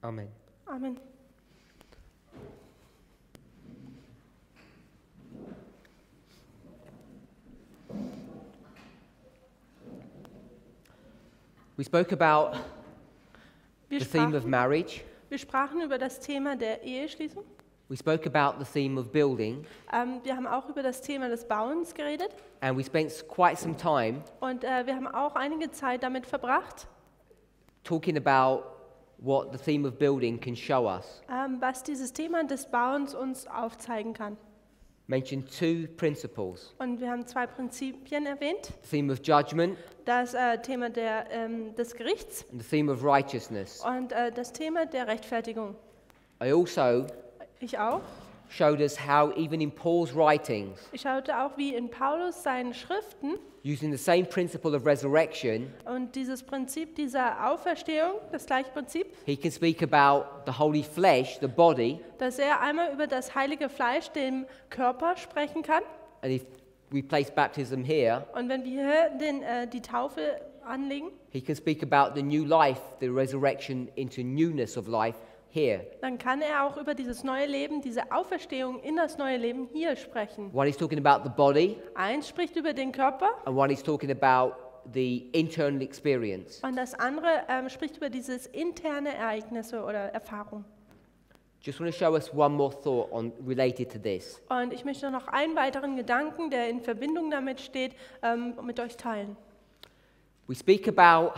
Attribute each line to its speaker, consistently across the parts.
Speaker 1: Amen.
Speaker 2: Amen.
Speaker 1: We spoke about
Speaker 2: Wir
Speaker 1: the theme of
Speaker 2: sprachen,
Speaker 1: marriage.
Speaker 2: wir sprachen über das Thema der Eheschließung.
Speaker 1: We spoke about the theme of building.
Speaker 2: Wir haben auch über das Thema des Bauens geredet.
Speaker 1: And we spent quite some time
Speaker 2: Und wir haben auch einige Zeit damit verbracht,
Speaker 1: talking about what the theme of building can show us.
Speaker 2: was dieses Thema des Bauens uns aufzeigen kann.
Speaker 1: Mentioned two principles.
Speaker 2: Und wir haben 2 Prinzipien erwähnt.
Speaker 1: The theme of judgment
Speaker 2: Das Thema des Gerichts
Speaker 1: and the theme of righteousness.
Speaker 2: und das Thema der Rechtfertigung.
Speaker 1: I also
Speaker 2: Ich auch.
Speaker 1: showed us how even in Paul's writings,
Speaker 2: Ich schaute auch, wie in Paulus seinen Schriften
Speaker 1: using the same principle of resurrection,
Speaker 2: und dieses Prinzip dieser Auferstehung, das gleiche Prinzip,
Speaker 1: he can speak about the holy flesh, the body,
Speaker 2: dass er einmal über das heilige Fleisch, den Körper, sprechen kann.
Speaker 1: and if we place baptism here,
Speaker 2: Und wenn wir hier die Taufe anlegen,
Speaker 1: he can speak about the new life, the resurrection into newness of life here.
Speaker 2: dann kann er auch über dieses neue Leben, diese Auferstehung in das neue Leben hier sprechen.
Speaker 1: One is talking about the body,
Speaker 2: Eins spricht über den Körper
Speaker 1: and one is talking about the internal experience.
Speaker 2: und das andere spricht über dieses interne Ereignisse oder Erfahrung.
Speaker 1: Just want to show us one more thought related to this.
Speaker 2: Und ich möchte noch einen weiteren Gedanken, der in Verbindung damit steht, mit euch teilen.
Speaker 1: We speak about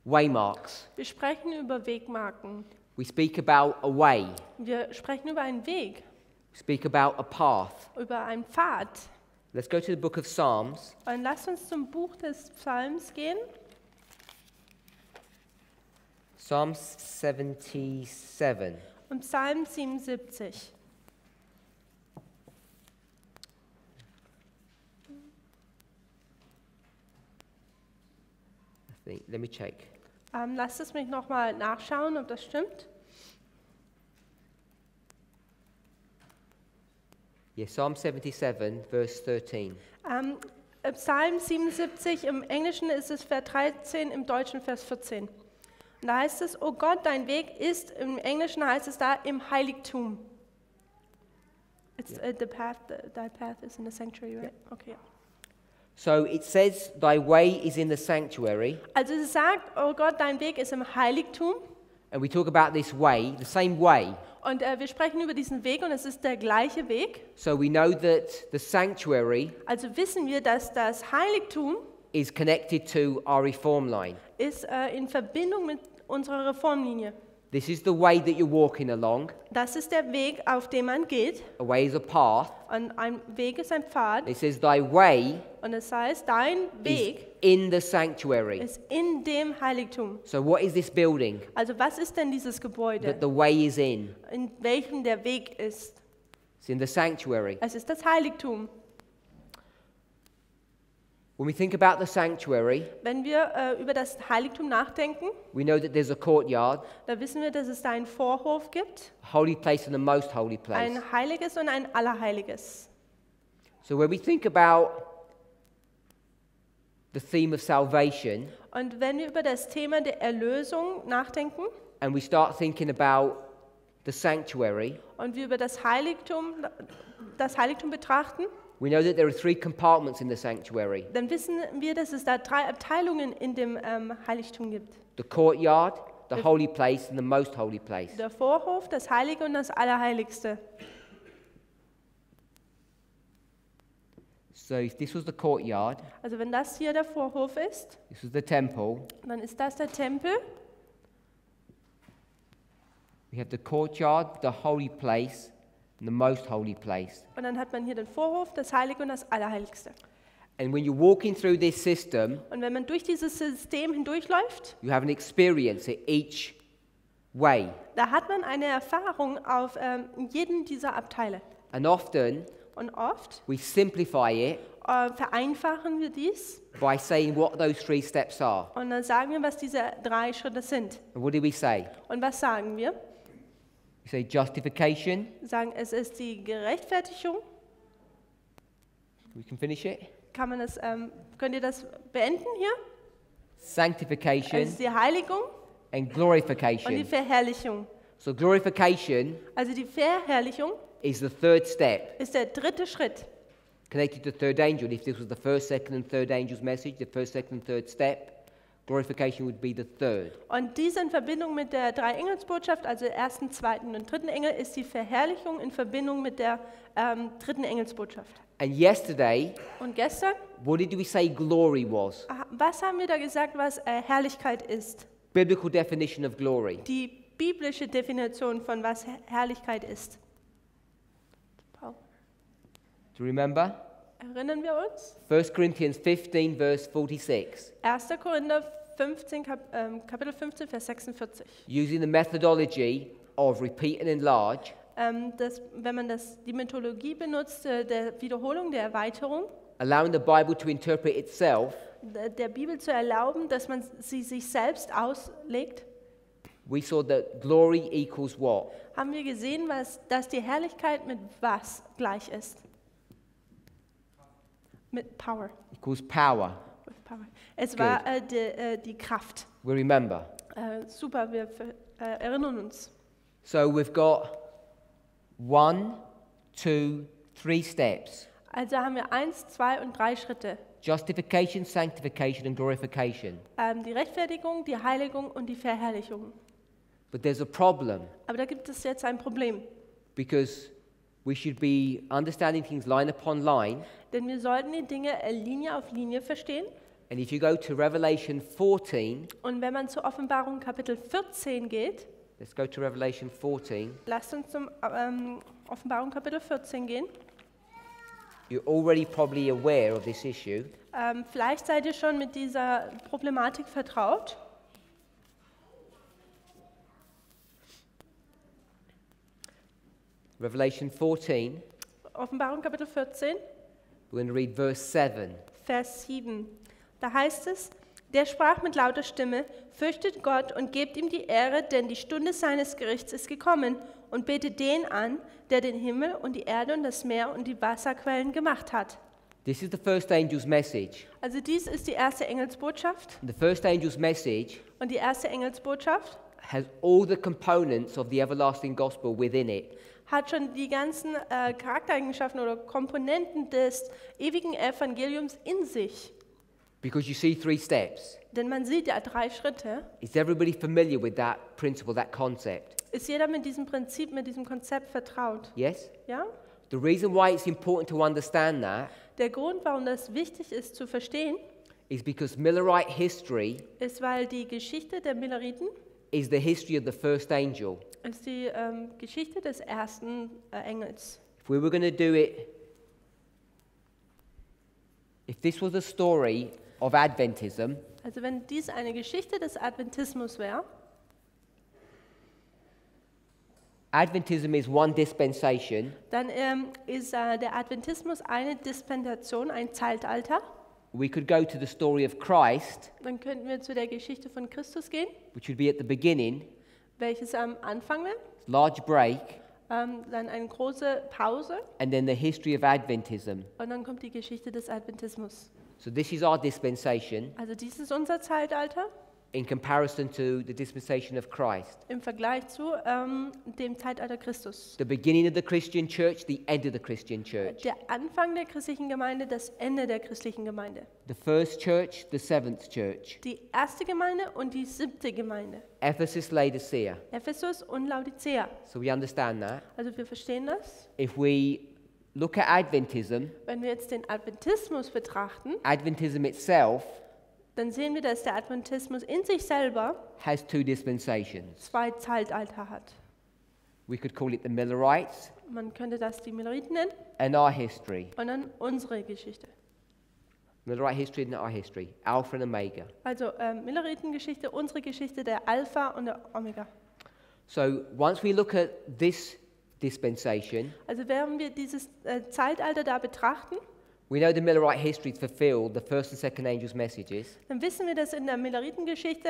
Speaker 1: waymarks.
Speaker 2: Wir sprechen über Wegmarken.
Speaker 1: We speak about a way.
Speaker 2: Wir sprechen über einen Weg,
Speaker 1: We speak about a path.
Speaker 2: über einen Pfad.
Speaker 1: Let's go to the book of Psalms,
Speaker 2: Und lasst uns zum Buch des Psalms gehen.
Speaker 1: Psalms 77.
Speaker 2: Und Psalm 77.
Speaker 1: Let me check.
Speaker 2: Lasst es mich nochmal nachschauen, ob das stimmt.
Speaker 1: Yeah, Psalm 77, verse 13.
Speaker 2: Psalm 77, im Englischen ist es Vers 13, im Deutschen Vers 14. Und da heißt es, oh Gott, dein Weg ist, im Englischen heißt es da, im Heiligtum. Thy path is in the sanctuary, right? Okay.
Speaker 1: So it says, thy way is in the sanctuary.
Speaker 2: Also es sagt, oh Gott, dein Weg ist im Heiligtum.
Speaker 1: And we talk about this way, the same way.
Speaker 2: Und wir sprechen über diesen Weg und es ist der gleiche Weg.
Speaker 1: So we know that the sanctuary
Speaker 2: Also wissen wir, dass das Heiligtum
Speaker 1: is connected to our reform line.
Speaker 2: ist in Verbindung mit unserer Reformlinie.
Speaker 1: This is the way that you're walking along.
Speaker 2: Das ist der Weg, auf dem man geht.
Speaker 1: A way is a path.
Speaker 2: Und ein Weg ist ein Pfad.
Speaker 1: It says, thy way
Speaker 2: Und es heißt, dein
Speaker 1: is
Speaker 2: Weg
Speaker 1: in the sanctuary.
Speaker 2: ist in dem Heiligtum.
Speaker 1: So what is this building
Speaker 2: Also was ist denn dieses Gebäude,
Speaker 1: that the way is in?
Speaker 2: in welchem der Weg ist?
Speaker 1: It's in the sanctuary.
Speaker 2: Es ist das Heiligtum.
Speaker 1: When we think about the sanctuary,
Speaker 2: Wenn wir über das Heiligtum nachdenken,
Speaker 1: we know that there's a courtyard,
Speaker 2: da wissen wir, dass es da einen Vorhof gibt,
Speaker 1: a holy place and a most holy place.
Speaker 2: ein Heiliges und ein Allerheiliges.
Speaker 1: So when we think about the theme of salvation
Speaker 2: Und wenn wir über das Thema der Erlösung nachdenken
Speaker 1: and we start thinking about the sanctuary,
Speaker 2: und wir über das Heiligtum betrachten,
Speaker 1: we know that there are 3 compartments in the sanctuary.
Speaker 2: dann wissen wir, dass es da 3 Abteilungen in dem Heiligtum gibt.
Speaker 1: The courtyard, the holy place and the most holy place.
Speaker 2: Der Vorhof, das Heilige und das Allerheiligste.
Speaker 1: So if this was the courtyard,
Speaker 2: Also wenn das hier der Vorhof ist,
Speaker 1: this was the temple,
Speaker 2: dann ist das der Tempel.
Speaker 1: we have the courtyard, the holy place and the most holy place.
Speaker 2: Und dann hat man hier den Vorhof, das Heilige und das Allerheiligste.
Speaker 1: And when you're walking through this system,
Speaker 2: Und wenn man durch dieses System hindurchläuft,
Speaker 1: you have an experience at each way.
Speaker 2: da hat man eine Erfahrung auf jeden dieser Abteile.
Speaker 1: And often
Speaker 2: Und oft
Speaker 1: we simplify it
Speaker 2: vereinfachen wir dies
Speaker 1: by saying what those 3 steps are.
Speaker 2: und dann sagen wir, was diese 3 Schritte sind.
Speaker 1: And what do we say?
Speaker 2: Und was sagen wir?
Speaker 1: We say justification.
Speaker 2: Wir sagen, es ist die Gerechtfertigung.
Speaker 1: We can finish it.
Speaker 2: Könnt ihr das beenden hier? Es
Speaker 1: Sanctification
Speaker 2: ist die Heiligung
Speaker 1: and
Speaker 2: und die
Speaker 1: glorification.
Speaker 2: Verherrlichung.
Speaker 1: So glorification
Speaker 2: Also die Verherrlichung
Speaker 1: is the third step,
Speaker 2: ist der dritte Schritt.
Speaker 1: connected to the third angel. If this was the first, second, and third angel's message, the first, second, and third step, glorification would be the third.
Speaker 2: Und diese in Verbindung mit der Drei-Engelsbotschaft, also ersten, zweiten und dritten Engel, ist die Verherrlichung in Verbindung mit der dritten Engelsbotschaft.
Speaker 1: And yesterday,
Speaker 2: Und gestern,
Speaker 1: what did we say glory was?
Speaker 2: was haben wir da gesagt, was Herrlichkeit ist?
Speaker 1: Biblical definition of glory.
Speaker 2: Die biblische Definition von was Herrlichkeit ist. Paul,
Speaker 1: Do you remember?
Speaker 2: erinnern wir uns?
Speaker 1: 1 Corinthians 15, verse 46.
Speaker 2: 1. Korinther 15, Kapitel 15, Vers 46.
Speaker 1: Using the methodology of repeat and enlarge,
Speaker 2: Wenn man die Methodologie benutzt, der Wiederholung, der Erweiterung,
Speaker 1: allowing the Bible to interpret itself,
Speaker 2: der Bibel zu erlauben, dass man sie sich selbst auslegt,
Speaker 1: we saw that glory equals what?
Speaker 2: haben wir gesehen, dass die Herrlichkeit mit was gleich ist. Mit Power.
Speaker 1: Equals power.
Speaker 2: With power. Es war die Kraft.
Speaker 1: We remember.
Speaker 2: Super, wir erinnern uns.
Speaker 1: So we've got 1, 2, 3 steps.
Speaker 2: Also haben wir 1, 2 und 3 Schritte.
Speaker 1: Justification, sanctification, and glorification.
Speaker 2: Die Rechtfertigung, die Heiligung und die Verherrlichung.
Speaker 1: But there's a problem,
Speaker 2: Aber da gibt es jetzt ein Problem.
Speaker 1: because we should be understanding things line upon line.
Speaker 2: Denn wir sollten die Dinge Linie auf Linie verstehen.
Speaker 1: And if you go to Revelation 14,
Speaker 2: Und wenn man zur Offenbarung Kapitel 14 geht,
Speaker 1: let's go to Revelation 14.
Speaker 2: lasst uns zum Offenbarung Kapitel 14 gehen.
Speaker 1: You're already probably aware of this issue.
Speaker 2: Vielleicht seid ihr schon mit dieser Problematik vertraut.
Speaker 1: Revelation 14,
Speaker 2: Offenbarung Kapitel 14,
Speaker 1: we're going to read verse 7.
Speaker 2: Vers 7. Da heißt es, der sprach mit lauter Stimme, fürchtet Gott und gebt ihm die Ehre, denn die Stunde seines Gerichts ist gekommen, und betet den an, der den Himmel und die Erde und das Meer und die Wasserquellen gemacht hat.
Speaker 1: This is the first angel's message.
Speaker 2: Also dies ist die erste Engelsbotschaft,
Speaker 1: The first angel's message
Speaker 2: und die erste Engelsbotschaft
Speaker 1: has all the components of the everlasting gospel within it.
Speaker 2: hat schon die ganzen Charaktereigenschaften oder Komponenten des ewigen Evangeliums in sich.
Speaker 1: Because you see 3 steps.
Speaker 2: Denn man sieht ja 3 Schritte.
Speaker 1: Is everybody familiar with that principle, that concept?
Speaker 2: Ist jeder mit diesem Prinzip, mit diesem Konzept vertraut?
Speaker 1: Yes?
Speaker 2: Ja?
Speaker 1: The reason why it's important to understand that
Speaker 2: Der Grund, warum das wichtig ist zu verstehen,
Speaker 1: is because Millerite history
Speaker 2: ist, weil die Geschichte der Milleriten
Speaker 1: is the history of the first angel.
Speaker 2: ist die Geschichte des ersten Engels.
Speaker 1: If we were going to do it, if this was a story of Adventism,
Speaker 2: Also wenn dies eine Geschichte des Adventismus wäre,
Speaker 1: Adventism is one dispensation,
Speaker 2: dann ist der Adventismus eine Dispensation, ein Zeitalter.
Speaker 1: we could go to the story of Christ,
Speaker 2: Dann könnten wir zu der Geschichte von Christus gehen,
Speaker 1: which would be at the beginning,
Speaker 2: welches am Anfang wäre,
Speaker 1: large break,
Speaker 2: dann eine große Pause
Speaker 1: and then the history of Adventism.
Speaker 2: und dann kommt die Geschichte des Adventismus.
Speaker 1: So this is our dispensation
Speaker 2: Also dies ist unser Zeitalter
Speaker 1: in comparison to the dispensation of Christ.
Speaker 2: im Vergleich zu dem Zeitalter Christus.
Speaker 1: The beginning of the Christian church, the end of the Christian church.
Speaker 2: Der Anfang der christlichen Gemeinde, das Ende der christlichen Gemeinde.
Speaker 1: The first church, the seventh church.
Speaker 2: Die erste Gemeinde und die 7. Gemeinde.
Speaker 1: Ephesus, Laodicea.
Speaker 2: Ephesus und Laodicea.
Speaker 1: So we understand that.
Speaker 2: Also wir verstehen das.
Speaker 1: If we look at Adventism,
Speaker 2: Wenn wir jetzt den Adventismus betrachten,
Speaker 1: Adventism itself
Speaker 2: dann sehen wir, dass der Adventismus in sich selber
Speaker 1: has 2 dispensations.
Speaker 2: 2 Zeitalter hat.
Speaker 1: We could call it the Millerites
Speaker 2: Man könnte das die Milleriten nennen
Speaker 1: and our history.
Speaker 2: und dann unsere Geschichte.
Speaker 1: Millerite history and our history. Alpha and Omega.
Speaker 2: Also Milleritengeschichte, unsere Geschichte, der Alpha und der Omega.
Speaker 1: So once we look at this dispensation,
Speaker 2: Also während wir dieses Zeitalter da betrachten,
Speaker 1: we know the Millerite history fulfilled the first and second angels' messages.
Speaker 2: dann wissen wir, dass in der Milleritengeschichte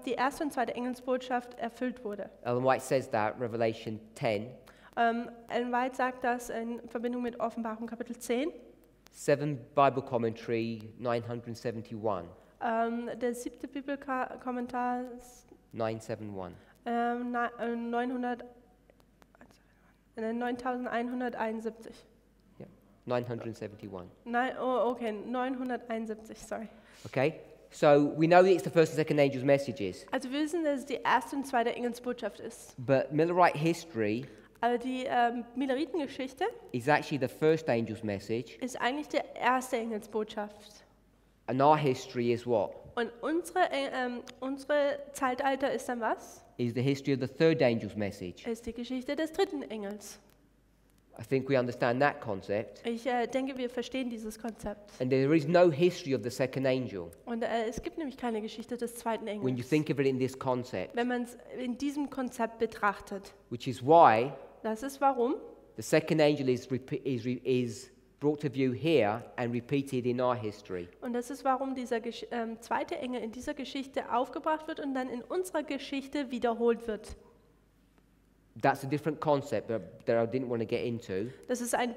Speaker 2: die erste und zweite Engelsbotschaft erfüllt wurde.
Speaker 1: Ellen White says that, Revelation 10.
Speaker 2: Ellen White sagt das in Verbindung mit Offenbarung Kapitel 10.
Speaker 1: 7 Bible Commentary 971.
Speaker 2: Der 7. Bibelkommentar
Speaker 1: 971.
Speaker 2: 9171.
Speaker 1: Yeah. 971.
Speaker 2: Nein, oh, okay, 971, sorry.
Speaker 1: Okay? So we know that it's the first and second angel's messages,
Speaker 2: Also wir wissen, dass es die erste und zweite Engelsbotschaft ist.
Speaker 1: but Millerite history
Speaker 2: Aber die Milleritengeschichte
Speaker 1: is actually the first angel's message,
Speaker 2: ist eigentlich die erste Engelsbotschaft.
Speaker 1: and our history is what?
Speaker 2: Und unsere Zeitalter ist dann was?
Speaker 1: Is the history of the third angel's message.
Speaker 2: Ist die Geschichte des dritten Engels.
Speaker 1: I think we understand that concept.
Speaker 2: Ich denke, wir verstehen dieses Konzept.
Speaker 1: And there is no history of the second angel
Speaker 2: Und es gibt nämlich keine Geschichte des zweiten
Speaker 1: when you
Speaker 2: Engels,
Speaker 1: think of it in this concept,
Speaker 2: wenn man es in diesem Konzept betrachtet.
Speaker 1: which is why
Speaker 2: Das ist warum
Speaker 1: the second angel is brought to view here and repeated in our history.
Speaker 2: Und das ist, warum dieser zweite Engel in dieser Geschichte aufgebracht wird und dann in unserer Geschichte wiederholt wird.
Speaker 1: That's a different concept that I didn't want to get into.
Speaker 2: Das ist ein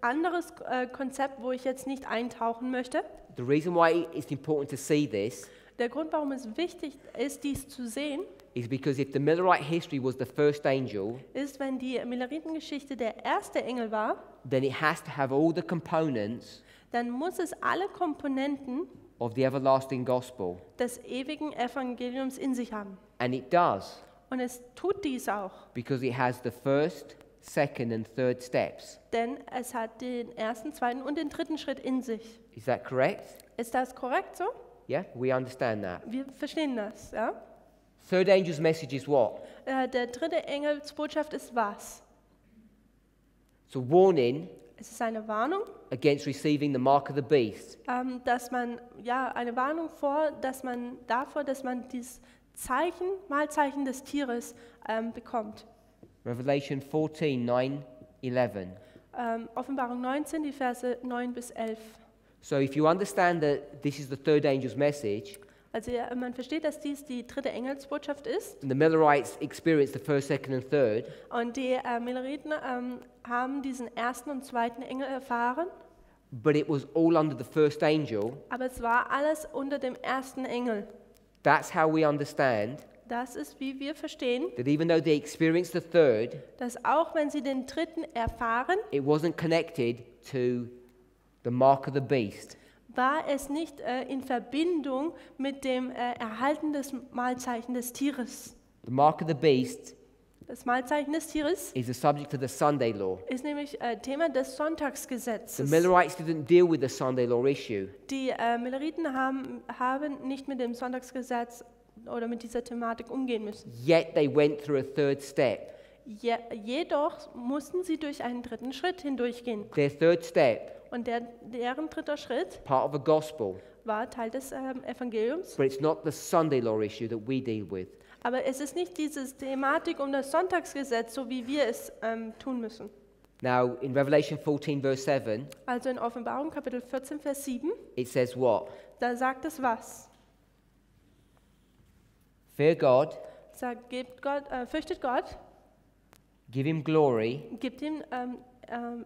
Speaker 2: anderes Konzept, wo ich jetzt nicht eintauchen möchte.
Speaker 1: The reason why it's important to see this
Speaker 2: Der Grund, warum es wichtig ist, dies zu sehen,
Speaker 1: is because if the Millerite history was the first angel,
Speaker 2: ist, wenn die Milleritengeschichte der erste Engel war,
Speaker 1: then it has to have all the components
Speaker 2: dann muss es alle Komponenten
Speaker 1: of the everlasting gospel.
Speaker 2: des ewigen Evangeliums in sich haben.
Speaker 1: And it does,
Speaker 2: Und es tut dies auch,
Speaker 1: because it has the first, second and third steps.
Speaker 2: denn es hat den ersten, zweiten und den dritten Schritt in sich.
Speaker 1: Is that correct?
Speaker 2: Ist das korrekt so?
Speaker 1: Yeah, we understand that.
Speaker 2: Wir verstehen das, ja?
Speaker 1: Third angel's message is what?
Speaker 2: Der dritte Engelsbotschaft ist was?
Speaker 1: It's a warning
Speaker 2: Es ist eine Warnung,
Speaker 1: against receiving the mark of the beast.
Speaker 2: dass man, eine Warnung davor, dass man dieses Malzeichen des Tieres bekommt.
Speaker 1: Revelation 14, 9, 11.
Speaker 2: Offenbarung 19, die Verse 9 bis 11.
Speaker 1: So if you understand that this is the third angel's message,
Speaker 2: Also man versteht, dass dies die dritte Engelsbotschaft ist
Speaker 1: and the Millerites experienced the first, second and third,
Speaker 2: und die Milleriten haben diesen ersten und zweiten Engel erfahren,
Speaker 1: but it was all under the first angel,
Speaker 2: aber es war alles unter dem ersten Engel.
Speaker 1: that's how we understand
Speaker 2: Das ist, wie wir verstehen,
Speaker 1: that even though they experienced the third,
Speaker 2: dass auch wenn sie den dritten erfahren,
Speaker 1: it wasn't connected to the mark of the beast.
Speaker 2: war es nicht in Verbindung mit dem Erhalten des Malzeichen des Tieres.
Speaker 1: The mark of the beast
Speaker 2: Das Malzeichen des Tieres
Speaker 1: is the subject of the Sunday law.
Speaker 2: ist nämlich Thema des
Speaker 1: The
Speaker 2: Sonntagsgesetzes.
Speaker 1: Millerites didn't deal with the Sunday law issue.
Speaker 2: Die Milleriten haben nicht mit dem Sonntagsgesetz oder mit dieser Thematik umgehen müssen.
Speaker 1: Yet they went through a third step.
Speaker 2: Jedoch mussten sie durch einen dritten Schritt hindurchgehen.
Speaker 1: Their third step,
Speaker 2: Und deren dritter Schritt
Speaker 1: part of the gospel,
Speaker 2: war Teil des Evangeliums.
Speaker 1: but it's not the Sunday law issue that we deal with.
Speaker 2: Aber es ist nicht diese Thematik um das Sonntagsgesetz, so wie wir es tun müssen.
Speaker 1: Now, in Revelation 14, verse 7,
Speaker 2: Also in Offenbarung Kapitel 14, Vers 7,
Speaker 1: it says what?
Speaker 2: da sagt es was?
Speaker 1: Fear God,
Speaker 2: Sagt, fürchtet Gott,
Speaker 1: give him glory,
Speaker 2: gibt ihm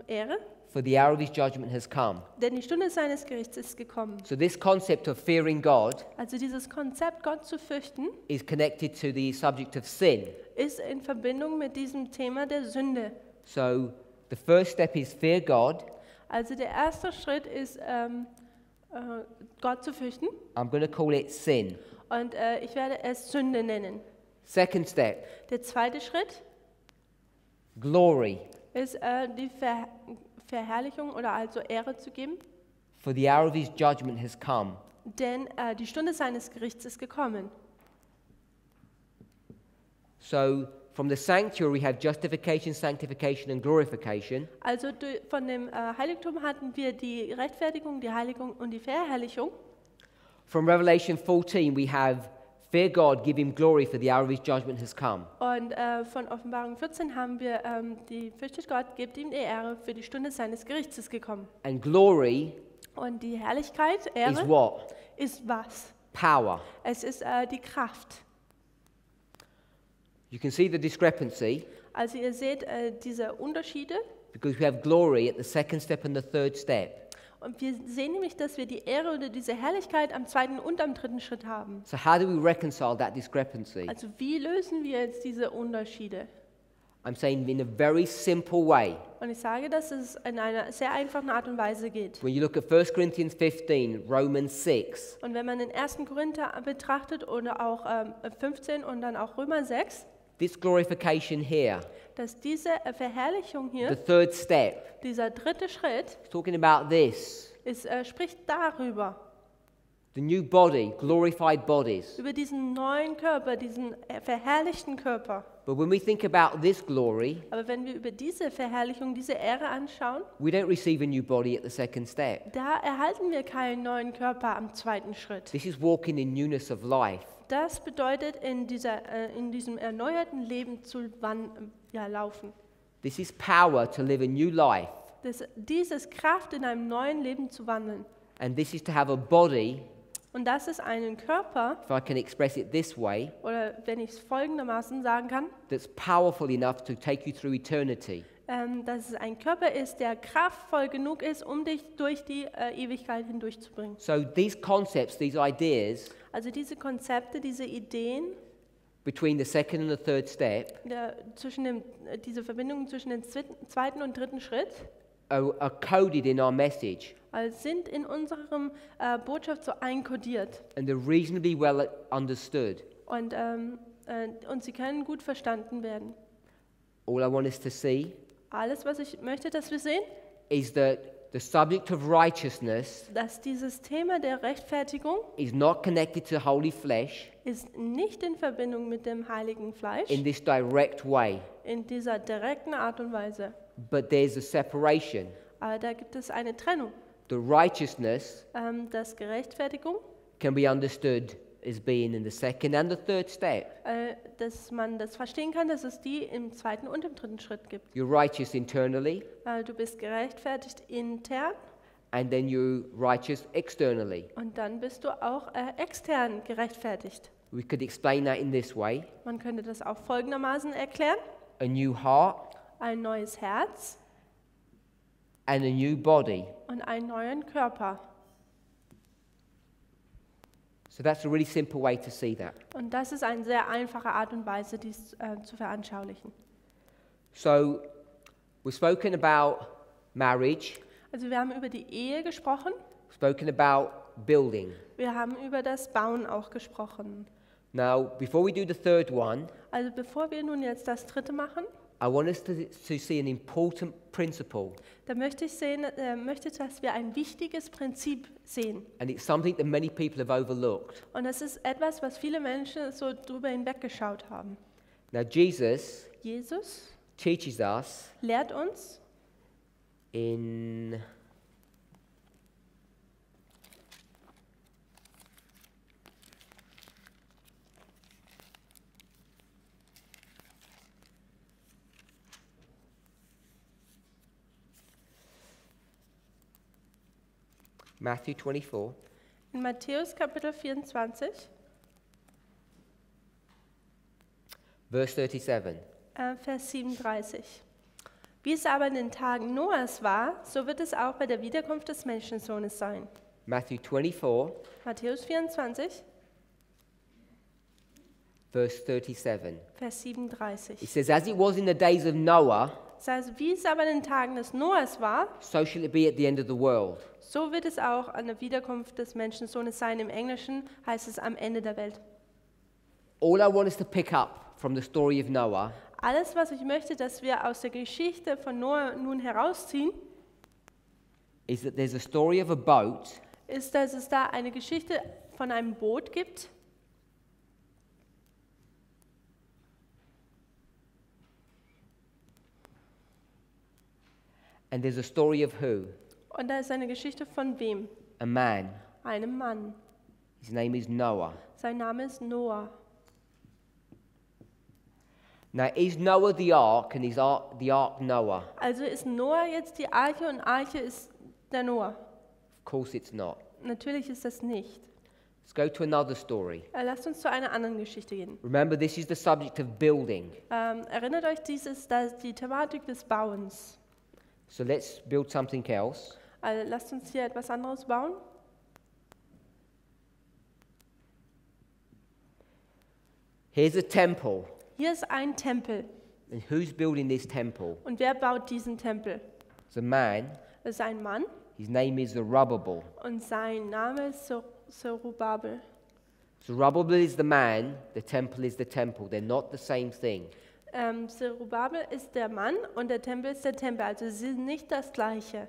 Speaker 2: Ehre,
Speaker 1: for the hour of his judgment has come.
Speaker 2: denn die Stunde seines Gerichts ist gekommen.
Speaker 1: So this concept of fearing God
Speaker 2: Also dieses Konzept, Gott zu fürchten,
Speaker 1: is connected to the subject of sin.
Speaker 2: ist in Verbindung mit diesem Thema der Sünde.
Speaker 1: So the first step is fear God.
Speaker 2: Also der erste Schritt ist, Gott zu fürchten,
Speaker 1: I'm going to call it sin.
Speaker 2: und ich werde es Sünde nennen.
Speaker 1: Second step,
Speaker 2: Der zweite Schritt
Speaker 1: glory,
Speaker 2: ist die Verherrlichung oder also Ehre zu geben,
Speaker 1: for the hour of his judgment has come.
Speaker 2: denn die Stunde seines Gerichts ist gekommen.
Speaker 1: So from the sanctuary we have justification, sanctification and glorification.
Speaker 2: Also von dem Heiligtum hatten wir die Rechtfertigung, die Heiligung und die Verherrlichung.
Speaker 1: From Revelation 14 we have fear God, give him glory, for the hour of his judgment has come.
Speaker 2: Und von Offenbarung 14 haben wir die fürchtet Gott, gebt ihm die Ehre, für die Stunde seines Gerichts ist gekommen.
Speaker 1: And glory
Speaker 2: Und die Herrlichkeit,
Speaker 1: is
Speaker 2: Ehre,
Speaker 1: what?
Speaker 2: ist was?
Speaker 1: Power.
Speaker 2: Es ist die Kraft.
Speaker 1: You can see the discrepancy
Speaker 2: Also ihr seht diese Unterschiede.
Speaker 1: because we have glory at the second step and the third step.
Speaker 2: Und wir sehen nämlich, dass wir die Ehre oder diese Herrlichkeit am zweiten und am dritten Schritt haben.
Speaker 1: So how do we reconcile that discrepancy?
Speaker 2: Also wie lösen wir jetzt diese Unterschiede?
Speaker 1: I'm saying in a very simple way.
Speaker 2: Und ich sage, dass es in einer sehr einfachen Art und Weise geht.
Speaker 1: When you look at 1 Corinthians 15, Romans 6,
Speaker 2: Und wenn man den 1. Korinther betrachtet oder auch 15 und dann auch Römer 6,
Speaker 1: this glorification here,
Speaker 2: dass diese Verherrlichung
Speaker 1: the
Speaker 2: hier,
Speaker 1: third step,
Speaker 2: dieser dritte Schritt,
Speaker 1: is talking about this.
Speaker 2: spricht darüber,
Speaker 1: The new body, glorified bodies.
Speaker 2: über diesen neuen Körper, diesen verherrlichten Körper.
Speaker 1: But when we think about this glory,
Speaker 2: Aber wenn wir über diese Verherrlichung, diese Ehre anschauen,
Speaker 1: we don't receive a new body at the second step.
Speaker 2: da erhalten wir keinen neuen Körper am zweiten Schritt.
Speaker 1: This is walking in newness of life.
Speaker 2: Das bedeutet, in diesem erneuerten Leben zu laufen.
Speaker 1: This is power to live a new life.
Speaker 2: Dieses Kraft, in einem neuen Leben zu wandeln.
Speaker 1: And this is to have a body,
Speaker 2: Und das ist einen Körper,
Speaker 1: if I can express it this way,
Speaker 2: oder wenn ich es folgendermaßen sagen kann,
Speaker 1: that's powerful enough to take you through eternity.
Speaker 2: dass es ein Körper ist, der kraftvoll genug ist, um dich durch die Ewigkeit hindurchzubringen.
Speaker 1: So these concepts, these ideas,
Speaker 2: Also diese Konzepte, diese Ideen,
Speaker 1: between the second and the third step,
Speaker 2: diese Verbindung zwischen dem zweiten und dritten Schritt,
Speaker 1: are coded in our message.
Speaker 2: sind in unserem Botschaft so einkodiert.
Speaker 1: And they're reasonably well understood.
Speaker 2: Und sie können gut verstanden werden.
Speaker 1: All I want us to see
Speaker 2: Alles, was ich möchte, dass wir sehen,
Speaker 1: is that the subject of righteousness
Speaker 2: dass dieses Thema der Rechtfertigung
Speaker 1: is not connected to holy flesh
Speaker 2: ist nicht in Verbindung mit dem heiligen Fleisch,
Speaker 1: in this direct way,
Speaker 2: in dieser direkten Art und Weise.
Speaker 1: but there's a separation.
Speaker 2: Aber da gibt es eine Trennung.
Speaker 1: The righteousness
Speaker 2: Dass Gerechtfertigung,
Speaker 1: can be understood as being in the second and the third step.
Speaker 2: dass man das verstehen kann, dass es die im zweiten und im dritten Schritt gibt.
Speaker 1: You're righteous internally,
Speaker 2: Du bist gerechtfertigt intern
Speaker 1: and then you're righteous externally.
Speaker 2: und dann bist du auch extern gerechtfertigt.
Speaker 1: We could explain that in this way.
Speaker 2: Man könnte das auch folgendermaßen erklären.
Speaker 1: A new heart
Speaker 2: Ein neues Herz
Speaker 1: and a new body.
Speaker 2: und einen neuen Körper.
Speaker 1: So that's a really simple way to see that.
Speaker 2: Und das ist eine sehr einfache Art und Weise, dies zu veranschaulichen.
Speaker 1: So we've spoken about marriage,
Speaker 2: Also wir haben über die Ehe gesprochen,
Speaker 1: spoken about building.
Speaker 2: wir haben über das Bauen auch gesprochen.
Speaker 1: Now, before we do the third one,
Speaker 2: Also bevor wir nun jetzt das dritte machen,
Speaker 1: I want us to see an important principle,
Speaker 2: da möchte, dass wir ein wichtiges Prinzip sehen.
Speaker 1: and it's something that many people have overlooked.
Speaker 2: Und das ist etwas, was viele Menschen so drüber hinweggeschaut haben.
Speaker 1: Now, Jesus
Speaker 2: Jesus
Speaker 1: teaches us
Speaker 2: lehrt uns
Speaker 1: in Matthew 24,
Speaker 2: in Matthäus Kapitel 24,
Speaker 1: verse 37.
Speaker 2: Vers 37. Wie es aber in den Tagen Noahs war, so wird es auch bei der Wiederkunft des Menschensohnes sein.
Speaker 1: Matthew 24,
Speaker 2: Matthäus 24,
Speaker 1: verse 37.
Speaker 2: Vers 37.
Speaker 1: It says, as it was in the days of Noah,
Speaker 2: Das heißt, wie es aber in den Tagen des Noahs war,
Speaker 1: so shall it be at the end of the world.
Speaker 2: so wird es auch an der Wiederkunft des Menschensohnes sein. Im Englischen heißt es am Ende der Welt.
Speaker 1: All I want us to pick up from the story of Noah
Speaker 2: Alles, was ich möchte, dass wir aus der Geschichte von Noah nun herausziehen,
Speaker 1: is that there's a story of a boat
Speaker 2: ist, dass es da eine Geschichte von einem Boot gibt.
Speaker 1: and there's a story of who?
Speaker 2: Und da ist eine Geschichte von wem?
Speaker 1: A man.
Speaker 2: Einem Mann.
Speaker 1: His name is Noah.
Speaker 2: Sein Name ist Noah.
Speaker 1: Now, is Noah the ark and is the ark Noah?
Speaker 2: Also ist Noah jetzt die Arche und Arche ist der Noah?
Speaker 1: Of course it's not.
Speaker 2: Natürlich ist das nicht.
Speaker 1: Let's go to another story.
Speaker 2: Lasst uns zu einer anderen Geschichte gehen.
Speaker 1: Remember, this is the subject of building.
Speaker 2: Erinnert euch, das ist die Thematik des Bauens.
Speaker 1: So let's build something else.
Speaker 2: Also lasst uns hier etwas anderes bauen.
Speaker 1: Here's a temple.
Speaker 2: Hier ist ein Tempel.
Speaker 1: And who's building this temple?
Speaker 2: Und wer baut diesen Tempel?
Speaker 1: It's a man.
Speaker 2: Das ist ein Mann
Speaker 1: His name is Zerubbabel.
Speaker 2: und sein Name ist Zerubbabel.
Speaker 1: Zerubbabel is the man, the temple is the temple. They're not the same thing.
Speaker 2: Zerubbabel ist der Mann und der Tempel ist der Tempel. Also sie sind nicht das Gleiche.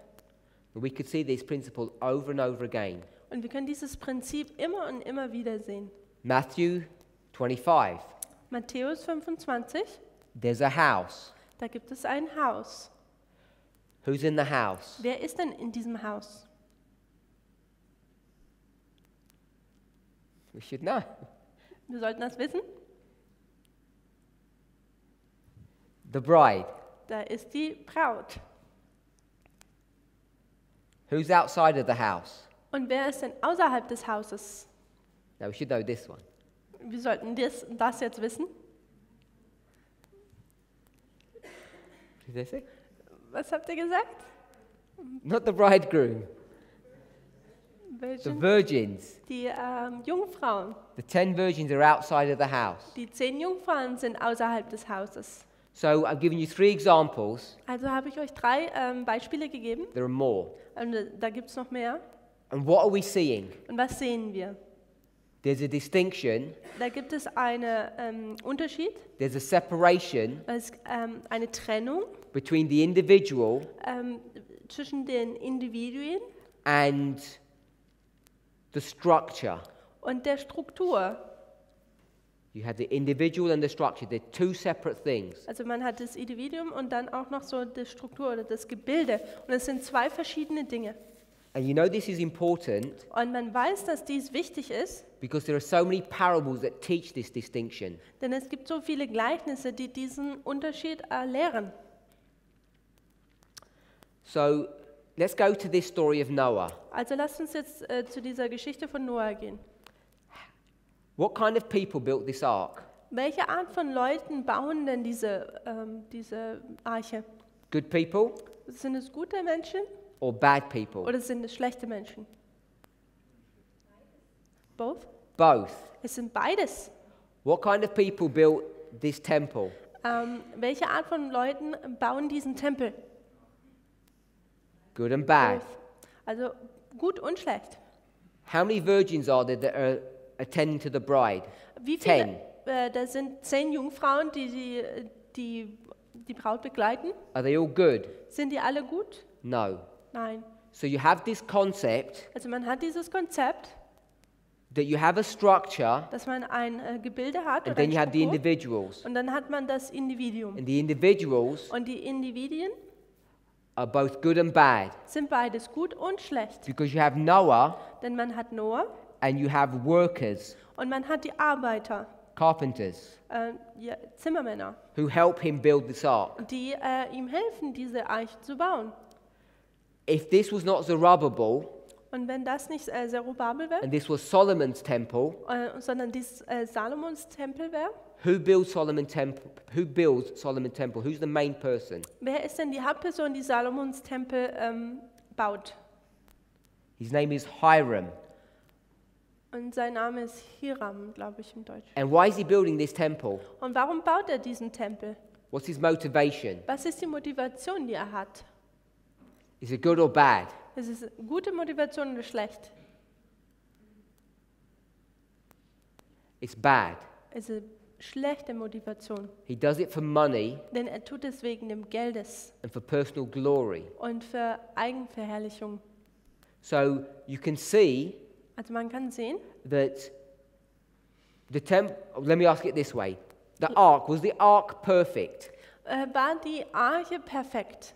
Speaker 1: But we could see this principle over and over again.
Speaker 2: Und wir können dieses Prinzip immer und immer wieder sehen.
Speaker 1: Matthew 25.
Speaker 2: Matthäus 25,
Speaker 1: There's a house.
Speaker 2: da gibt es ein Haus.
Speaker 1: Who's in the house?
Speaker 2: Wer ist denn in diesem Haus?
Speaker 1: We should know.
Speaker 2: Wir sollten das wissen.
Speaker 1: The bride.
Speaker 2: Da ist die Braut.
Speaker 1: Who's outside of the house?
Speaker 2: Und wer ist denn außerhalb des Hauses?
Speaker 1: Now we should know this one.
Speaker 2: Wir sollten das jetzt wissen.
Speaker 1: Did they say?
Speaker 2: Was habt ihr gesagt?
Speaker 1: Not the bridegroom. The
Speaker 2: Welchen?
Speaker 1: virgins.
Speaker 2: Die Jungfrauen.
Speaker 1: The 10 virgins are outside of the house.
Speaker 2: Die 10 Jungfrauen sind außerhalb des Hauses.
Speaker 1: So I've given you 3 examples.
Speaker 2: Also habe ich euch 3 Beispiele gegeben.
Speaker 1: There are more.
Speaker 2: Und da gibt es noch mehr.
Speaker 1: And what are we seeing?
Speaker 2: Und was sehen wir?
Speaker 1: There's a distinction.
Speaker 2: Da gibt es einen Unterschied,
Speaker 1: There's a separation
Speaker 2: es ist eine Trennung
Speaker 1: between the individual
Speaker 2: zwischen den Individuen
Speaker 1: and the structure.
Speaker 2: und der Struktur.
Speaker 1: You have the individual and the structure. They're 2 separate things.
Speaker 2: Also man hat das Individuum und dann auch noch so die Struktur oder das Gebilde. Und es sind 2 verschiedene Dinge.
Speaker 1: And you know this is important
Speaker 2: Und man weiß, dass dies wichtig ist,
Speaker 1: because there are so many parables that teach this distinction.
Speaker 2: denn es gibt so viele Gleichnisse, die diesen Unterschied lehren.
Speaker 1: So let's go to this story of Noah.
Speaker 2: Also lasst uns jetzt zu dieser Geschichte von Noah gehen.
Speaker 1: What kind of people built this ark?
Speaker 2: Welche Art von Leuten bauen denn diese Arche?
Speaker 1: Good people
Speaker 2: Sind es gute Menschen
Speaker 1: or bad people?
Speaker 2: oder sind es schlechte Menschen? Both?
Speaker 1: Both.
Speaker 2: Es sind beides.
Speaker 1: What kind of people built this temple?
Speaker 2: Welche Art von Leuten bauen diesen Tempel?
Speaker 1: Good and bad.
Speaker 2: Both. Also gut und schlecht.
Speaker 1: How many virgins are there that are attending to the bride?
Speaker 2: Wie viele? Da sind 10 Jungfrauen, die Braut begleiten.
Speaker 1: Are they all good?
Speaker 2: Sind die alle gut?
Speaker 1: No.
Speaker 2: Nein.
Speaker 1: So you have this concept
Speaker 2: Also man hat dieses Konzept,
Speaker 1: that you have a structure
Speaker 2: dass man ein Gebilde hat
Speaker 1: and
Speaker 2: oder
Speaker 1: then
Speaker 2: eine
Speaker 1: you have the
Speaker 2: Struktur,
Speaker 1: individuals.
Speaker 2: und dann hat man das Individuum.
Speaker 1: And the individuals
Speaker 2: Und die Individuen
Speaker 1: are both good and bad
Speaker 2: sind beides gut und schlecht.
Speaker 1: because you have Noah
Speaker 2: Denn man hat Noah
Speaker 1: and you have workers,
Speaker 2: und man hat die Arbeiter,
Speaker 1: carpenters,
Speaker 2: ja, Zimmermänner,
Speaker 1: who help him build this ark.
Speaker 2: die ihm helfen, diese Arche zu bauen.
Speaker 1: If this was not Zerubbabel
Speaker 2: Und wenn das nicht Zerubbabel wäre,
Speaker 1: and this was Solomon's temple,
Speaker 2: sondern dies Salomons Tempel wäre,
Speaker 1: who builds Solomon's temple? Who builds Solomon's temple? Who's the main person?
Speaker 2: wer ist denn die Hauptperson, die Salomons Tempel baut?
Speaker 1: His name is Hiram.
Speaker 2: Und sein Name ist Hiram, glaube ich im Deutsch.
Speaker 1: And why is he building this temple?
Speaker 2: Und warum baut er diesen Tempel?
Speaker 1: What's his motivation?
Speaker 2: Was ist die Motivation, die er hat?
Speaker 1: Is it good or bad?
Speaker 2: Ist es gute Motivation oder schlecht?
Speaker 1: It's bad.
Speaker 2: Es ist schlechte Motivation,
Speaker 1: He does it for money
Speaker 2: denn er tut es wegen dem Geldes
Speaker 1: and for personal glory.
Speaker 2: und für Eigenverherrlichung.
Speaker 1: So you can see
Speaker 2: Also man kann sehen,
Speaker 1: that the let me ask it this way. The ark, was the ark perfect?
Speaker 2: war die Arche perfekt?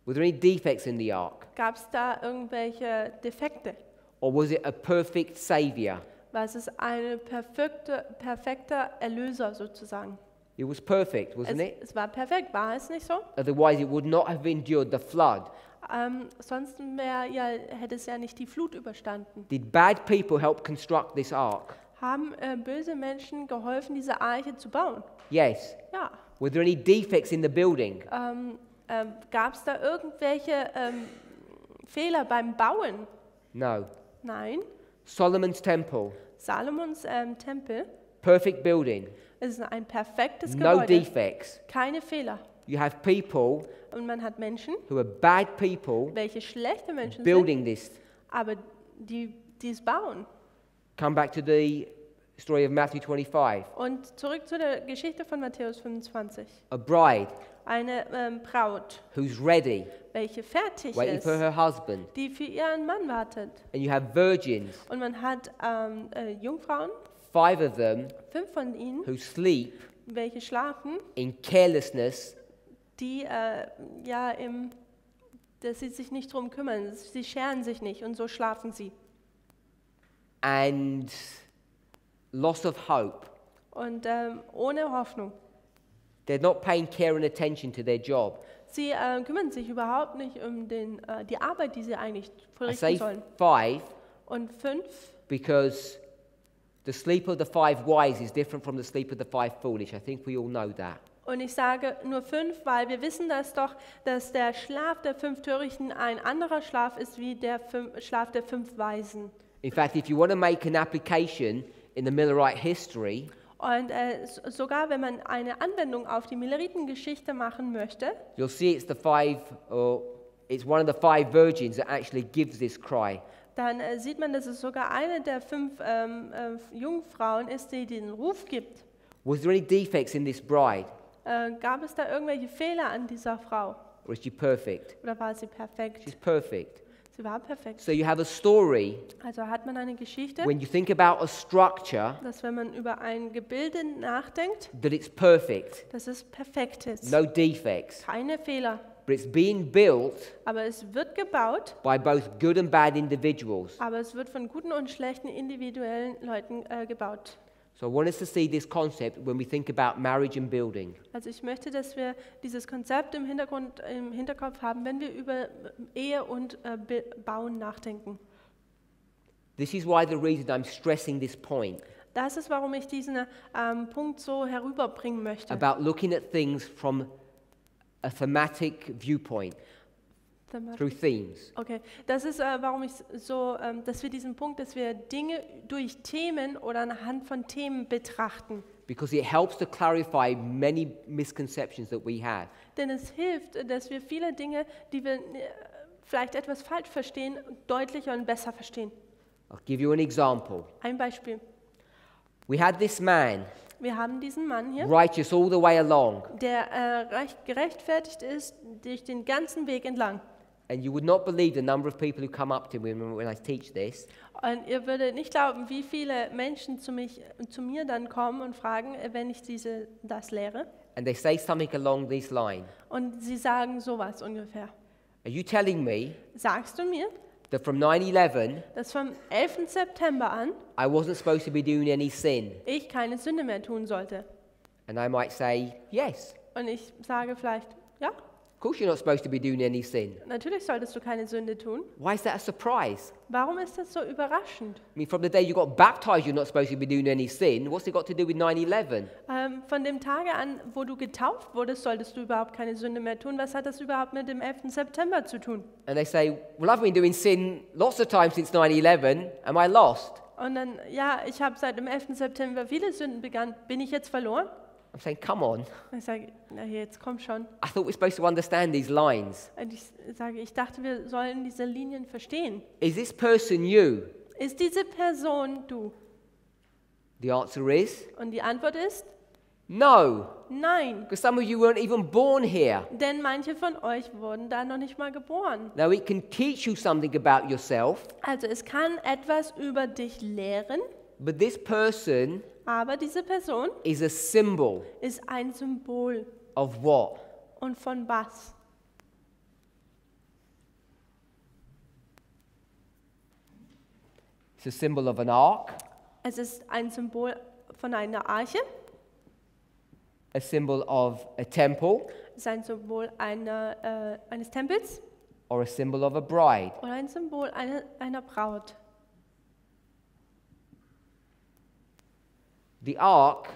Speaker 1: Were there any defects in the ark?
Speaker 2: Gab es da irgendwelche Defekte?
Speaker 1: Or was it a perfect savior?
Speaker 2: War es ein perfekter Erlöser sozusagen?
Speaker 1: It was perfect, wasn't it?
Speaker 2: Es war perfekt, war es nicht so?
Speaker 1: Otherwise it would not have endured the flood.
Speaker 2: Sonst hätte es ja nicht die Flut überstanden.
Speaker 1: Did bad people help construct this ark?
Speaker 2: Haben böse Menschen geholfen, diese Arche zu bauen?
Speaker 1: Yes.
Speaker 2: Ja.
Speaker 1: Were there any defects in the building?
Speaker 2: Gab es da irgendwelche Fehler beim Bauen?
Speaker 1: No.
Speaker 2: Nein.
Speaker 1: Solomon's temple,
Speaker 2: Salomons Tempel
Speaker 1: perfect building,
Speaker 2: ist ein perfektes
Speaker 1: no
Speaker 2: Gebäude.
Speaker 1: defects.
Speaker 2: Keine Fehler.
Speaker 1: You have people
Speaker 2: Und man hat Menschen,
Speaker 1: who are bad people
Speaker 2: welche schlechte Menschen sind,
Speaker 1: building this.
Speaker 2: aber die es bauen.
Speaker 1: Come back to the story of Matthew 25.
Speaker 2: Und zurück zu der Geschichte von Matthäus 25.
Speaker 1: A bride
Speaker 2: Eine Braut,
Speaker 1: who's ready,
Speaker 2: welche fertig
Speaker 1: waiting
Speaker 2: ist,
Speaker 1: for her husband.
Speaker 2: die für ihren Mann wartet.
Speaker 1: And you have virgins,
Speaker 2: Und man hat Jungfrauen,
Speaker 1: 5 of them,
Speaker 2: 5 von ihnen,
Speaker 1: who sleep
Speaker 2: welche schlafen,
Speaker 1: in carelessness
Speaker 2: die dass sie sich nicht drum kümmern. Sie scheren sich nicht und so schlafen sie.
Speaker 1: and loss of hope.
Speaker 2: Und ohne Hoffnung.
Speaker 1: They're not paying care and attention to their job.
Speaker 2: Sie kümmern sich überhaupt nicht um die Arbeit, die sie eigentlich
Speaker 1: I say
Speaker 2: verrichten sollen.
Speaker 1: 5
Speaker 2: Und 5,
Speaker 1: because the sleep of the 5 wise is different from the sleep of the 5 foolish. I think we all know that.
Speaker 2: und ich sage nur 5, weil wir wissen das doch, dass der Schlaf der 5 Törichten ein anderer Schlaf ist wie der Schlaf der 5 Weisen.
Speaker 1: In fact, if you want to make an application in the Millerite history,
Speaker 2: Und sogar wenn man eine Anwendung auf die Milleritengeschichte machen möchte,
Speaker 1: you'll see it's it's one of the 5 virgins that actually gives this cry.
Speaker 2: dann sieht man, dass es sogar eine der 5 Jungfrauen ist, die den Ruf gibt.
Speaker 1: Was there any defects in this bride?
Speaker 2: Gab es da irgendwelche Fehler an dieser Frau?
Speaker 1: Or is she perfect?
Speaker 2: Oder war sie perfekt?
Speaker 1: She's perfect.
Speaker 2: Sie war perfekt.
Speaker 1: So you have a story,
Speaker 2: Also hat man eine Geschichte,
Speaker 1: when you think about a structure,
Speaker 2: dass wenn man über ein Gebilde nachdenkt,
Speaker 1: that it's perfect,
Speaker 2: dass es perfekt ist.
Speaker 1: no defects,
Speaker 2: Keine Fehler.
Speaker 1: but it's being built
Speaker 2: Aber es wird gebaut,
Speaker 1: by both good and bad individuals.
Speaker 2: aber es wird von guten und schlechten individuellen Leuten gebaut.
Speaker 1: So I want us to see this concept when we think about marriage and building.
Speaker 2: Also ich möchte, dass wir dieses Konzept im Hinterkopf haben, wenn wir über Ehe und Bauen nachdenken.
Speaker 1: This is why the reason I'm stressing this point
Speaker 2: Das ist, warum ich diesen Punkt so herüberbringen möchte.
Speaker 1: about looking at things from a thematic viewpoint through themes.
Speaker 2: Okay, das ist, warum ich dass wir diesen Punkt, dass wir Dinge durch Themen oder anhand von Themen betrachten.
Speaker 1: Because it helps to clarify many misconceptions that we have.
Speaker 2: Denn es hilft, dass wir viele Dinge, die wir vielleicht etwas falsch verstehen, deutlicher und besser verstehen.
Speaker 1: I'll give you an example.
Speaker 2: Ein Beispiel.
Speaker 1: We had this man,
Speaker 2: Wir haben diesen Mann hier,
Speaker 1: righteous all the way along,
Speaker 2: der gerechtfertigt ist durch den ganzen Weg entlang.
Speaker 1: and you would not believe the number of people who come up to me when I teach this,
Speaker 2: Und ihr würdet nicht glauben, wie viele Menschen zu mir dann kommen und fragen, wenn ich das lehre.
Speaker 1: and they say something along this line.
Speaker 2: Und sie sagen sowas ungefähr.
Speaker 1: Are you telling me
Speaker 2: Sagst du mir,
Speaker 1: that from 9/11
Speaker 2: dass vom 11. September an
Speaker 1: I wasn't supposed to be doing any sin?
Speaker 2: ich keine Sünde mehr tun sollte?
Speaker 1: And I might say, yes,
Speaker 2: Und ich sage vielleicht, ja,
Speaker 1: of course you're not supposed to be doing any sin.
Speaker 2: natürlich solltest du keine Sünde tun.
Speaker 1: Why is that a surprise?
Speaker 2: Warum ist das so überraschend?
Speaker 1: I mean, from the day you got baptized, you're not supposed to be doing any sin. What's it got to do with 9/11?
Speaker 2: Von dem Tage an, wo du getauft wurdest, solltest du überhaupt keine Sünde mehr tun. Was hat das überhaupt mit dem 11. September zu tun?
Speaker 1: And they say, well, I've been doing sin lots of times since 9/11. Am I lost?
Speaker 2: Und dann, ja, ich habe seit dem 11. September viele Sünden begangen. Bin ich jetzt verloren?
Speaker 1: I'm saying, come on.
Speaker 2: Und ich sage, na jetzt komm schon.
Speaker 1: I thought we're supposed to understand these lines.
Speaker 2: Und ich sage, ich dachte, wir sollen diese Linien verstehen.
Speaker 1: Is this person you?
Speaker 2: Ist diese Person du?
Speaker 1: The answer is
Speaker 2: Und die Antwort ist
Speaker 1: no,
Speaker 2: nein.
Speaker 1: because some of you weren't even born here.
Speaker 2: Denn manche von euch wurden da noch nicht mal geboren.
Speaker 1: Now, it can teach you something about yourself,
Speaker 2: Also es kann etwas über dich lehren,
Speaker 1: but this person
Speaker 2: aber diese Person
Speaker 1: is a symbol
Speaker 2: ist ein Symbol.
Speaker 1: of what?
Speaker 2: Und von was?
Speaker 1: It's a symbol of an ark,
Speaker 2: Es ist ein Symbol von einer Arche,
Speaker 1: a symbol of a temple,
Speaker 2: es ist ein Symbol eines Tempels
Speaker 1: or a symbol of a bride.
Speaker 2: oder ein Symbol einer Braut.
Speaker 1: The ark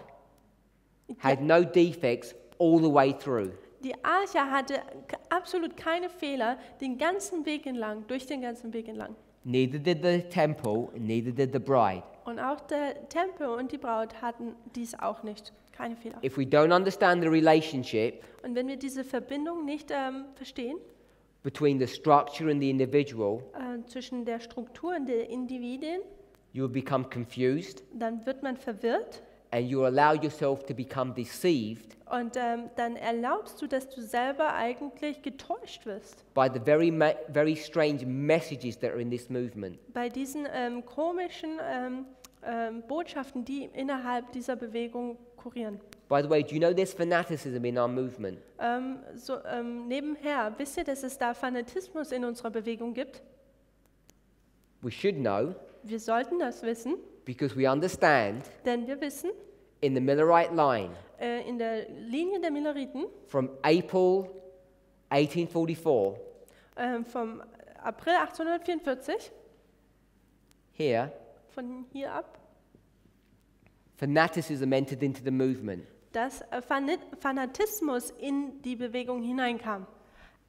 Speaker 1: had no defects all the way through.
Speaker 2: Die Arche hatte absolut keine Fehler den ganzen Weg entlang, durch den ganzen Weg entlang.
Speaker 1: Neither did the temple, and neither did the bride.
Speaker 2: Und auch der Tempel und die Braut hatten dies auch nicht. Keine Fehler.
Speaker 1: If we don't understand the relationship
Speaker 2: Und wenn wir diese Verbindung nicht verstehen,
Speaker 1: between the structure and the individual,
Speaker 2: zwischen der Struktur und der Individuen,
Speaker 1: you will become confused
Speaker 2: dann wird man verwirrt
Speaker 1: and you allow yourself to become deceived
Speaker 2: und dann erlaubst du, dass du selber eigentlich getäuscht wirst
Speaker 1: by the very strange messages that are in this movement.
Speaker 2: bei diesen komischen Botschaften, die innerhalb dieser Bewegung kurieren.
Speaker 1: By the way, do you know there's fanaticism in our movement?
Speaker 2: Nebenher, wisst ihr, dass es da Fanatismus in unserer Bewegung gibt?
Speaker 1: We should know
Speaker 2: Wir sollten das wissen,
Speaker 1: because we understand
Speaker 2: denn wir wissen,
Speaker 1: in the Millerite line
Speaker 2: in der Linie der Milleriten
Speaker 1: from April 1844
Speaker 2: vom April 1844,
Speaker 1: here,
Speaker 2: von hier ab,
Speaker 1: fanaticism entered into the movement.
Speaker 2: dass Fanatismus in die Bewegung hineinkam.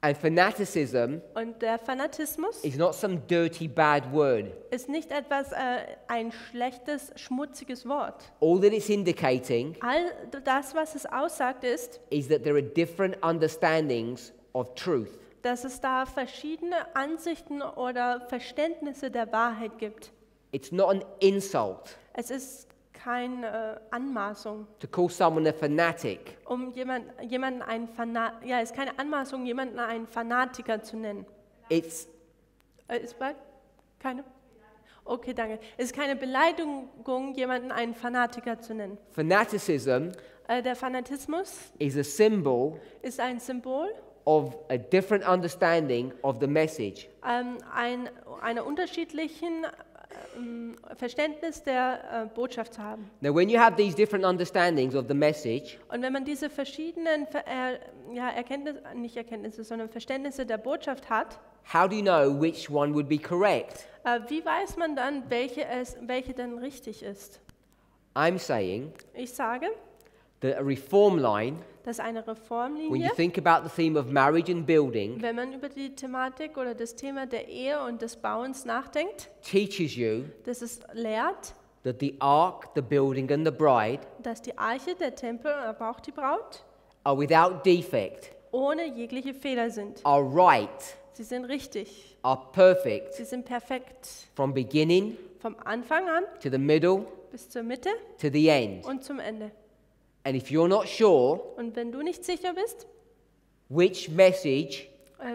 Speaker 1: And fanaticism
Speaker 2: Und der Fanatismus
Speaker 1: is not some dirty, bad word.
Speaker 2: ist nicht etwas, ein schlechtes, schmutziges Wort.
Speaker 1: All that it's indicating
Speaker 2: All das, was es aussagt, ist,
Speaker 1: is that there are different understandings of truth.
Speaker 2: dass es da verschiedene Ansichten oder Verständnisse der Wahrheit gibt.
Speaker 1: It's not an insult
Speaker 2: Es ist keine Anmaßung,
Speaker 1: to call someone a fanatic.
Speaker 2: jemanden einen es ist keine Anmaßung, jemanden einen Fanatiker zu nennen.
Speaker 1: It's
Speaker 2: Ist bald? Keine? Okay, danke. Es ist keine Beleidigung, jemanden einen Fanatiker zu nennen.
Speaker 1: fanaticism
Speaker 2: Der Fanatismus
Speaker 1: is a symbol
Speaker 2: ist ein Symbol
Speaker 1: of a different understanding of the message.
Speaker 2: einer unterschiedlichen Verständnis der Botschaft zu haben.
Speaker 1: Now, when you have these different understandings of the message,
Speaker 2: Und wenn man diese verschiedenen Erkenntnisse, sondern Verständnisse der Botschaft hat,
Speaker 1: how do you know which one would be correct?
Speaker 2: wie weiß man dann, welche denn richtig ist?
Speaker 1: I'm saying
Speaker 2: Ich sage,
Speaker 1: that a reform line,
Speaker 2: dass eine
Speaker 1: when you
Speaker 2: Reformlinie,
Speaker 1: think about the theme of marriage and building,
Speaker 2: wenn man über die Thematik oder das Thema der Ehe und des Bauens nachdenkt,
Speaker 1: teaches you
Speaker 2: dass es lehrt,
Speaker 1: that the ark, the building, and the bride
Speaker 2: dass die Arche, der Tempel, aber auch die Braut
Speaker 1: are without defect,
Speaker 2: ohne jegliche Fehler sind.
Speaker 1: are right,
Speaker 2: Sie sind richtig,
Speaker 1: are perfect,
Speaker 2: sie sind perfekt.
Speaker 1: from beginning
Speaker 2: Vom Anfang an
Speaker 1: to the middle
Speaker 2: bis zur Mitte
Speaker 1: to the end.
Speaker 2: und zum Ende.
Speaker 1: And if you're not sure
Speaker 2: Und wenn du nicht sicher bist,
Speaker 1: which message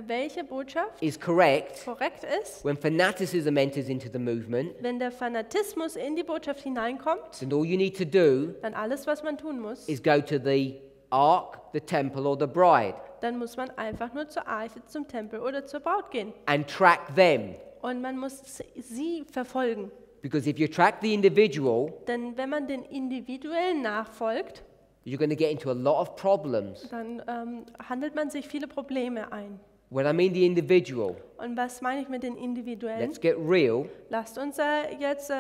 Speaker 2: welche Botschaft
Speaker 1: is correct,
Speaker 2: korrekt ist,
Speaker 1: when fanaticism enters into the movement,
Speaker 2: wenn der Fanatismus in die Botschaft hineinkommt,
Speaker 1: then all you need to do
Speaker 2: dann alles, was man tun muss,
Speaker 1: is go to the ark, the temple, or the bride
Speaker 2: dann muss man einfach nur zur Arche, zum Tempel oder zur Braut gehen.
Speaker 1: and track them.
Speaker 2: Und man muss sie verfolgen.
Speaker 1: Because if you track the individual,
Speaker 2: Denn wenn man den Individuellen nachfolgt,
Speaker 1: you're going to get into a lot of problems.
Speaker 2: dann handelt man sich viele Probleme ein.
Speaker 1: When I mean the individual,
Speaker 2: Und was meine ich mit den Individuellen?
Speaker 1: let's get real.
Speaker 2: Lasst uns jetzt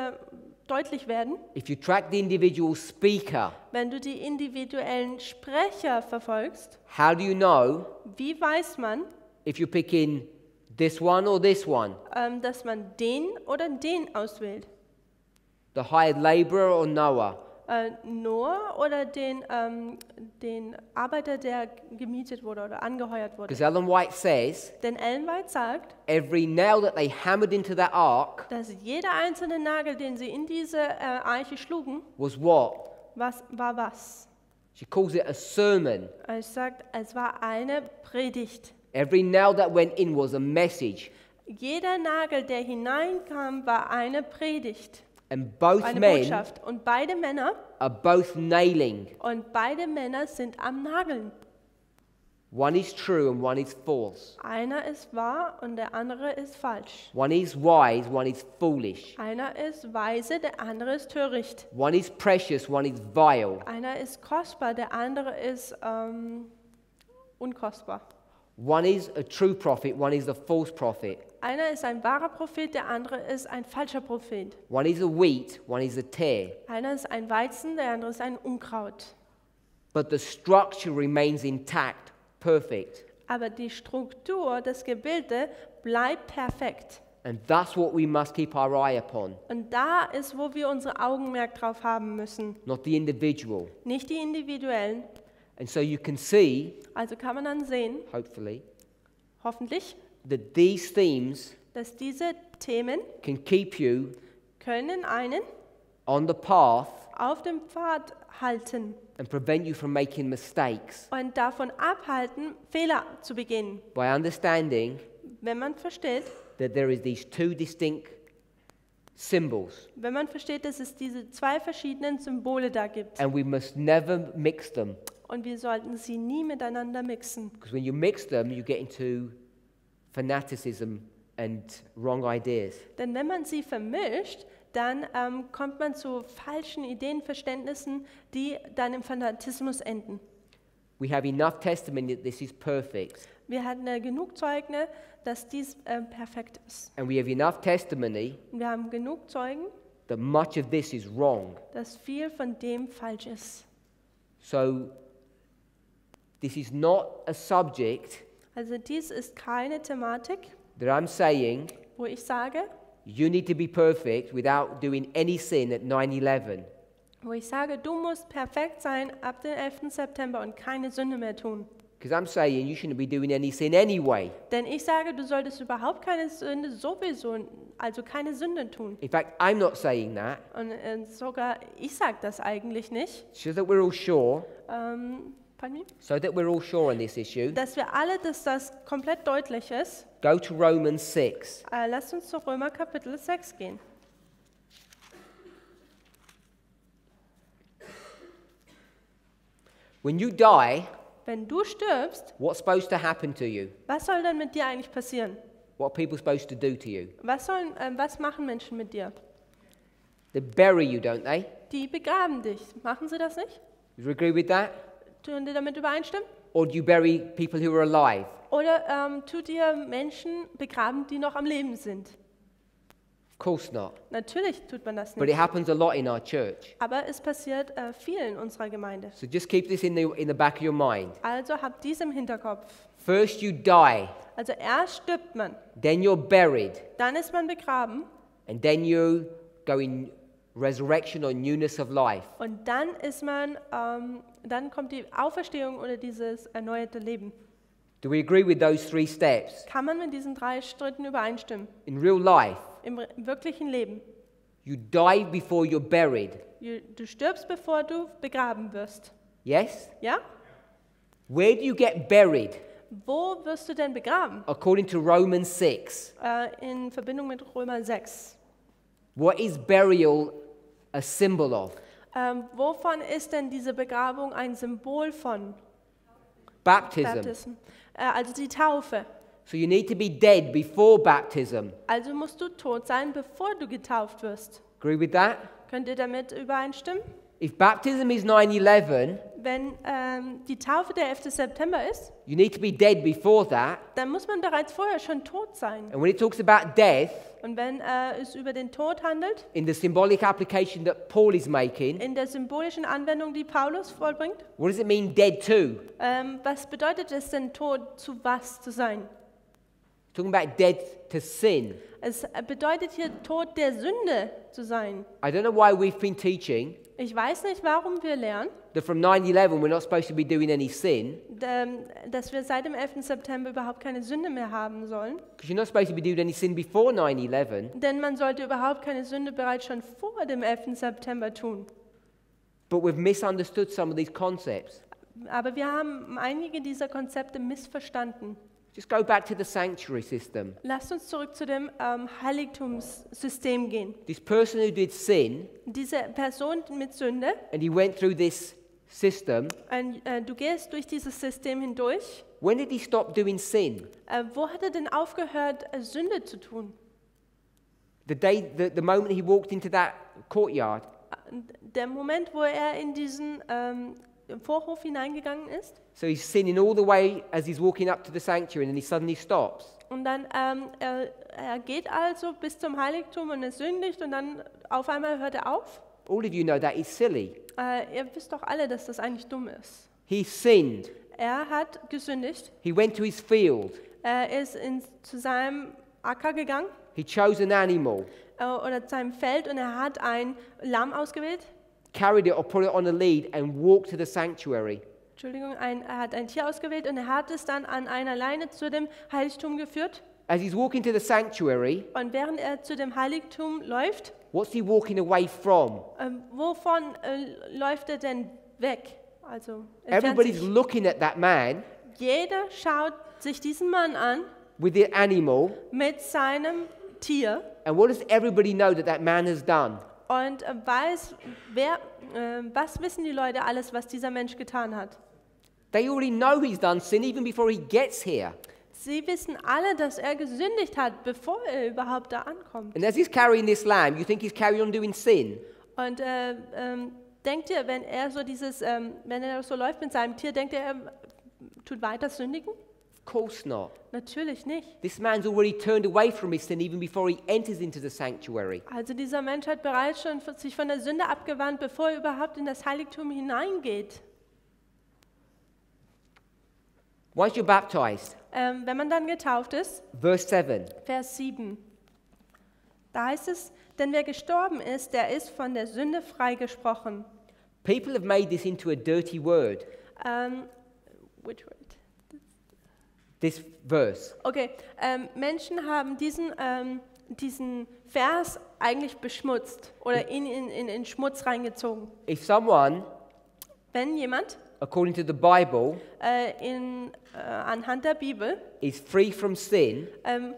Speaker 2: deutlich werden.
Speaker 1: If you track the individual speaker,
Speaker 2: Wenn du die individuellen Sprecher verfolgst,
Speaker 1: how do you know
Speaker 2: wie weiß man,
Speaker 1: if you're picking this one or this one?
Speaker 2: dass man den oder den auswählt?
Speaker 1: The hired laborer or Noah?
Speaker 2: Noah oder den Arbeiter, der gemietet wurde oder angeheuert wurde?
Speaker 1: Because Ellen White says
Speaker 2: Denn Ellen White sagt,
Speaker 1: every nail that they hammered into that ark
Speaker 2: dass jeder einzelne Nagel, den sie in diese Arche schlugen,
Speaker 1: was what?
Speaker 2: war was?
Speaker 1: She calls it a sermon.
Speaker 2: Es sagt, es war eine Predigt.
Speaker 1: Every nail that went in was a message.
Speaker 2: Jeder Nagel, der hineinkam, war eine Predigt,
Speaker 1: And both
Speaker 2: eine
Speaker 1: men
Speaker 2: Botschaft. Und beide Männer
Speaker 1: are both nailing.
Speaker 2: sind am Nageln.
Speaker 1: One is true and one is false.
Speaker 2: Einer ist wahr und der andere ist falsch.
Speaker 1: One is wise, one is foolish.
Speaker 2: Einer ist weise, der andere ist töricht.
Speaker 1: One is precious, one is vile.
Speaker 2: Einer ist kostbar, der andere ist unkostbar.
Speaker 1: One is a true prophet, one is a false prophet.
Speaker 2: Einer ist ein wahrer Prophet, der andere ist ein falscher Prophet.
Speaker 1: One is a wheat, one is a tare.
Speaker 2: Einer ist ein Weizen, der andere ist ein Unkraut.
Speaker 1: But the structure remains intact, perfect.
Speaker 2: Aber die Struktur, das Gebilde, bleibt perfekt.
Speaker 1: And that's what we must keep our eye upon,
Speaker 2: Und da ist, wo wir unser Augenmerk drauf haben müssen.
Speaker 1: not the individual.
Speaker 2: Nicht die individuellen.
Speaker 1: And so you can see,
Speaker 2: Also kann man dann sehen,
Speaker 1: hopefully,
Speaker 2: hoffentlich,
Speaker 1: that these themes
Speaker 2: dass diese Themen
Speaker 1: can keep you
Speaker 2: können einen
Speaker 1: on the path
Speaker 2: auf dem Pfad halten
Speaker 1: and prevent you from making mistakes
Speaker 2: und davon abhalten, Fehler zu begehen.
Speaker 1: by understanding
Speaker 2: Wenn man versteht,
Speaker 1: that there is these two distinct symbols,
Speaker 2: dass es diese zwei verschiedenen Symbole da gibt.
Speaker 1: and we must never mix them,
Speaker 2: Und wir sollten sie nie miteinander mixen.
Speaker 1: because when you mix them, you get into fanaticism and wrong ideas.
Speaker 2: Denn wenn man sie vermischt, dann kommt man zu falschen Ideen, Verständnissen, die dann im Fanatismus enden.
Speaker 1: We have enough testimony that this is perfect,
Speaker 2: Wir hatten genug Zeugen, dass dies perfekt ist.
Speaker 1: and we have enough testimony
Speaker 2: Und wir haben genug Zeugen,
Speaker 1: that much of this is wrong.
Speaker 2: dass viel von dem falsch ist.
Speaker 1: So this is not a subject
Speaker 2: Also dies ist keine Thematik,
Speaker 1: that I'm saying
Speaker 2: wo ich sage,
Speaker 1: you need to be perfect without doing any sin at 9/11.
Speaker 2: du musst perfekt sein ab dem 11. September und keine Sünde mehr tun.
Speaker 1: Because I'm saying you shouldn't be doing any sin anyway.
Speaker 2: Denn ich sage, du solltest überhaupt keine Sünde sowieso, also keine Sünde tun.
Speaker 1: In fact, I'm not saying that,
Speaker 2: Und sogar ich sage das eigentlich nicht,
Speaker 1: so that we're all sure,
Speaker 2: pardon me?
Speaker 1: so that we're all sure on this issue.
Speaker 2: Dass wir alle, dass das komplett deutlich ist.
Speaker 1: Go to Romans 6.
Speaker 2: Lasst uns zu Römer Kapitel 6 gehen.
Speaker 1: When you die,
Speaker 2: Wenn du stirbst,
Speaker 1: what's supposed to happen to you?
Speaker 2: was soll dann mit dir eigentlich passieren?
Speaker 1: What are people supposed to do to you?
Speaker 2: Was machen Menschen mit dir?
Speaker 1: They bury you, don't they?
Speaker 2: Die begraben dich. Machen sie das nicht?
Speaker 1: You agree with that?
Speaker 2: Tun die damit übereinstimmen?
Speaker 1: Or do you bury people who are alive?
Speaker 2: Oder tut ihr Menschen begraben, die noch am Leben sind?
Speaker 1: Of course not.
Speaker 2: Natürlich tut man das
Speaker 1: But
Speaker 2: nicht.
Speaker 1: it happens a lot in our church.
Speaker 2: Aber es passiert viel in unserer Gemeinde.
Speaker 1: So just keep this in the back of your mind.
Speaker 2: Also habt dies im Hinterkopf.
Speaker 1: First you die,
Speaker 2: Also erst stirbt man,
Speaker 1: then you're buried,
Speaker 2: dann ist man begraben
Speaker 1: and then you go in resurrection or newness of life.
Speaker 2: und dann ist man, dann kommt die Auferstehung oder dieses erneuerte Leben.
Speaker 1: Do we agree with those three steps?
Speaker 2: Kann man mit diesen 3 Schritten übereinstimmen?
Speaker 1: In real life,
Speaker 2: Im wirklichen Leben.
Speaker 1: you die before you're buried.
Speaker 2: Du stirbst, bevor du begraben wirst.
Speaker 1: Yes?
Speaker 2: Ja?
Speaker 1: Where do you get buried?
Speaker 2: Wo wirst du denn begraben?
Speaker 1: According to Romans 6.
Speaker 2: In Verbindung mit Römer 6.
Speaker 1: What is burial a symbol of?
Speaker 2: Wovon ist denn diese Begrabung ein Symbol von?
Speaker 1: Baptism.
Speaker 2: Also die Taufe.
Speaker 1: So you need to be dead before baptism.
Speaker 2: Also musst du tot sein, bevor du getauft wirst.
Speaker 1: Agree with that?
Speaker 2: Könnt ihr damit übereinstimmen?
Speaker 1: If baptism is 9/11,
Speaker 2: Wenn die Taufe der 11. September ist,
Speaker 1: you need to be dead before that.
Speaker 2: dann muss man bereits vorher schon tot sein.
Speaker 1: And when it talks about death,
Speaker 2: Und wenn es über den Tod handelt,
Speaker 1: in the symbolic application that Paul is making,
Speaker 2: in der symbolischen Anwendung, die Paulus vollbringt,
Speaker 1: what does it mean dead to?
Speaker 2: was bedeutet es denn, tot zu was zu sein?
Speaker 1: Talking about dead to sin.
Speaker 2: Es bedeutet hier, tot der Sünde zu sein.
Speaker 1: I don't know why we've been teaching
Speaker 2: Ich weiß nicht, warum wir lernen,
Speaker 1: that from 9/11 we're not supposed to be doing any sin,
Speaker 2: dass wir seit dem 11. September überhaupt keine Sünde mehr haben sollen.
Speaker 1: because you're not supposed to be doing any sin before 9/11.
Speaker 2: Denn man sollte überhaupt keine Sünde bereits schon vor dem 11. September tun.
Speaker 1: But we've misunderstood some of these concepts.
Speaker 2: Aber wir haben einige dieser Konzepte missverstanden.
Speaker 1: Just go back to the sanctuary system.
Speaker 2: Lasst uns zurück zu dem Heiligtumssystem gehen.
Speaker 1: This person who did sin,
Speaker 2: Diese Person mit Sünde,
Speaker 1: and he went through this system,
Speaker 2: du gehst durch dieses System hindurch.
Speaker 1: when did he stop doing sin?
Speaker 2: Wo hat er denn aufgehört, Sünde zu tun?
Speaker 1: The moment he walked into that courtyard.
Speaker 2: Der Moment, wo er in diesen Vorhof hineingegangen ist.
Speaker 1: So he's sinning all the way as he's walking up to the sanctuary, and then he suddenly stops.
Speaker 2: Und dann er geht also bis zum Heiligtum und er sündigt und dann auf einmal hört er auf.
Speaker 1: All of you know that is silly.
Speaker 2: Ihr wisst doch alle, dass das eigentlich dumm ist.
Speaker 1: He sinned.
Speaker 2: Er hat gesündigt.
Speaker 1: He went to his field.
Speaker 2: Er ist zu seinem Acker gegangen
Speaker 1: He chose an animal,
Speaker 2: oder zu seinem Feld und er hat ein Lamm ausgewählt.
Speaker 1: carried it or put it on a lead and walked to the sanctuary.
Speaker 2: Entschuldigung, er hat ein Tier ausgewählt und er hat es dann an einer Leine zu dem Heiligtum geführt.
Speaker 1: As he's walking to the sanctuary,
Speaker 2: Und während er zu dem Heiligtum läuft,
Speaker 1: what's he walking away from?
Speaker 2: wovon läuft er denn weg? Also entfernt
Speaker 1: Everybody's
Speaker 2: sich.
Speaker 1: looking at that man
Speaker 2: Jeder schaut sich diesen Mann an
Speaker 1: with the animal,
Speaker 2: mit seinem Tier
Speaker 1: and what does everybody know that that man has done?
Speaker 2: und was wissen die Leute alles, was dieser Mensch getan hat?
Speaker 1: They already know he's done sin even before he gets here.
Speaker 2: Sie wissen alle, dass er gesündigt hat, bevor er überhaupt da ankommt.
Speaker 1: And as he's carrying this lamb, you think he's carrying on doing sin?
Speaker 2: Und denkt ihr, wenn er so läuft mit seinem Tier, denkt er tut weiter sündigen?
Speaker 1: Of course not.
Speaker 2: Natürlich nicht.
Speaker 1: This man's already turned away from his sin even before he enters into the sanctuary.
Speaker 2: Also dieser Mensch hat bereits schon sich von der Sünde abgewandt, bevor er überhaupt in das Heiligtum hineingeht.
Speaker 1: Once you're baptized,
Speaker 2: Wenn man dann getauft ist,
Speaker 1: verse 7,
Speaker 2: Vers 7, da heißt es, denn wer gestorben ist, der ist von der Sünde freigesprochen.
Speaker 1: people have made this into a dirty word,
Speaker 2: Which word?
Speaker 1: this verse.
Speaker 2: Okay, Menschen haben diesen Vers eigentlich beschmutzt oder in Schmutz reingezogen.
Speaker 1: If someone,
Speaker 2: Wenn jemand
Speaker 1: according to the Bible,
Speaker 2: anhand der Bibel
Speaker 1: is free from sin,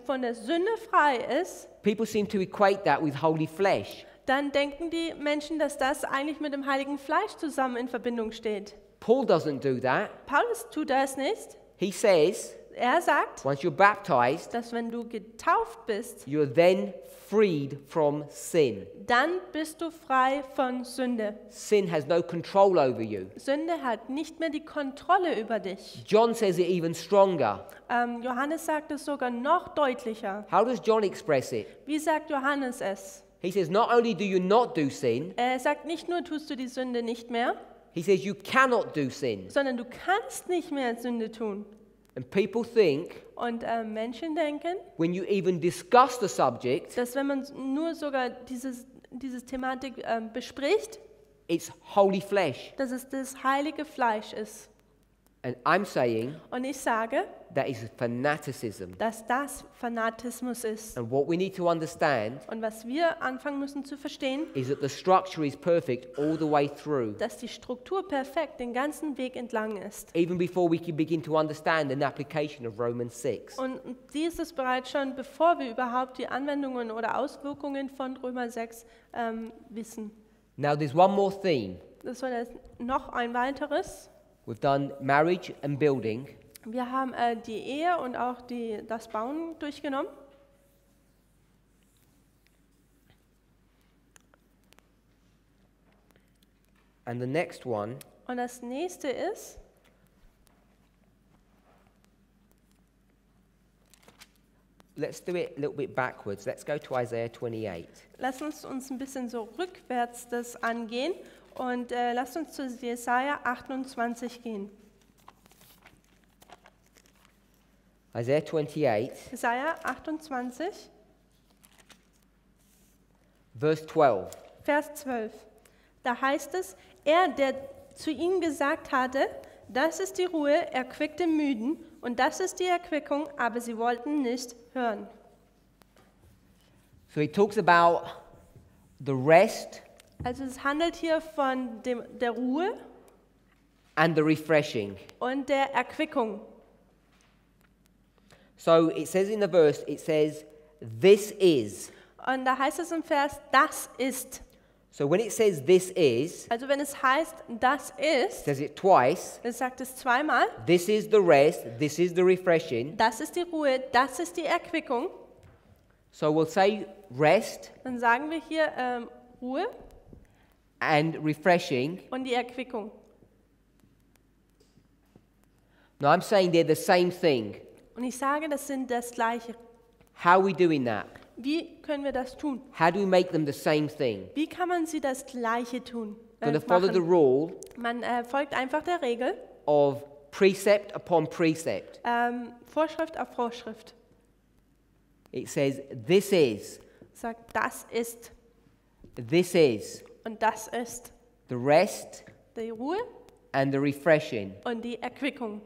Speaker 2: von der Sünde frei ist,
Speaker 1: people seem to equate that with holy flesh.
Speaker 2: dann denken die Menschen, dass das eigentlich mit dem heiligen Fleisch zusammen in Verbindung steht.
Speaker 1: Paul doesn't do that.
Speaker 2: Paulus tut das nicht.
Speaker 1: He says,
Speaker 2: Er sagt,
Speaker 1: once you're baptized,
Speaker 2: dass wenn du getauft bist,
Speaker 1: you're then freed from sin.
Speaker 2: dann bist du frei von Sünde.
Speaker 1: Sin has no control over you.
Speaker 2: Sünde hat nicht mehr die Kontrolle über dich.
Speaker 1: John says it even stronger.
Speaker 2: Johannes sagt es sogar noch deutlicher.
Speaker 1: How does John express it?
Speaker 2: Wie sagt Johannes es?
Speaker 1: He says, not only do you not do sin,
Speaker 2: Er sagt nicht nur, tust du die Sünde nicht mehr,
Speaker 1: he says you cannot do sin.
Speaker 2: sondern du kannst nicht mehr Sünde tun.
Speaker 1: And people think,
Speaker 2: Und Menschen denken,
Speaker 1: when you even discuss the subject,
Speaker 2: dass wenn man nur sogar dieses Thematik bespricht,
Speaker 1: it's holy flesh.
Speaker 2: dass es das heilige Fleisch ist.
Speaker 1: And I'm saying
Speaker 2: Und ich sage,
Speaker 1: that is fanaticism.
Speaker 2: dass das Fanatismus ist.
Speaker 1: And what we need to understand
Speaker 2: Und was wir anfangen müssen zu verstehen,
Speaker 1: is that the structure is perfect all the way through,
Speaker 2: dass die Struktur perfekt den ganzen Weg entlang ist.
Speaker 1: even before we can begin to understand an application of Romans 6.
Speaker 2: Und dies ist bereits schon, bevor wir überhaupt die Anwendungen oder Auswirkungen von Römer 6 wissen.
Speaker 1: Now there's one more theme.
Speaker 2: Das war jetzt noch ein weiteres.
Speaker 1: We've done marriage and building.
Speaker 2: Wir haben die Ehe und auch das Bauen durchgenommen.
Speaker 1: And the next one
Speaker 2: Und das nächste ist,
Speaker 1: let's do it a little bit backwards. Let's go to Isaiah 28.
Speaker 2: lass uns ein bisschen so rückwärts das angehen und lasst uns zu Jesaja 28 gehen.
Speaker 1: Isaiah 28,
Speaker 2: Jesaja 28,
Speaker 1: verse 12.
Speaker 2: Vers 12. Da heißt es, er, der zu ihnen gesagt hatte, das ist die Ruhe, erquickte Müden, und das ist die Erquickung, aber sie wollten nicht hören.
Speaker 1: So he talks about the rest
Speaker 2: Also es handelt hier von der Ruhe
Speaker 1: and the refreshing.
Speaker 2: und der Erquickung.
Speaker 1: So it says in the verse, it says, this is.
Speaker 2: Und da heißt es im Vers, das ist.
Speaker 1: So when it says this is,
Speaker 2: Also wenn es heißt, das
Speaker 1: it
Speaker 2: ist,
Speaker 1: says it twice.
Speaker 2: dann sagt es zweimal,
Speaker 1: This is the rest, this is the refreshing.
Speaker 2: das ist die Ruhe, das ist die Erquickung.
Speaker 1: So we'll say rest
Speaker 2: Dann sagen wir hier Ruhe
Speaker 1: and refreshing.
Speaker 2: und die Erquickung.
Speaker 1: Now I'm saying they're the same thing.
Speaker 2: Und ich sage, das sind das Gleiche.
Speaker 1: How are we doing that?
Speaker 2: Wie können wir das tun?
Speaker 1: How do we make them the same thing?
Speaker 2: Wie kann man sie das Gleiche tun?
Speaker 1: Going to follow the
Speaker 2: Machen?
Speaker 1: rule
Speaker 2: Man folgt einfach der Regel,
Speaker 1: of precept upon precept.
Speaker 2: Vorschrift auf Vorschrift.
Speaker 1: It says, this is,
Speaker 2: Sagt, das ist
Speaker 1: this is,
Speaker 2: und das ist
Speaker 1: the rest
Speaker 2: die Ruhe
Speaker 1: and the refreshing.
Speaker 2: und die Erquickung.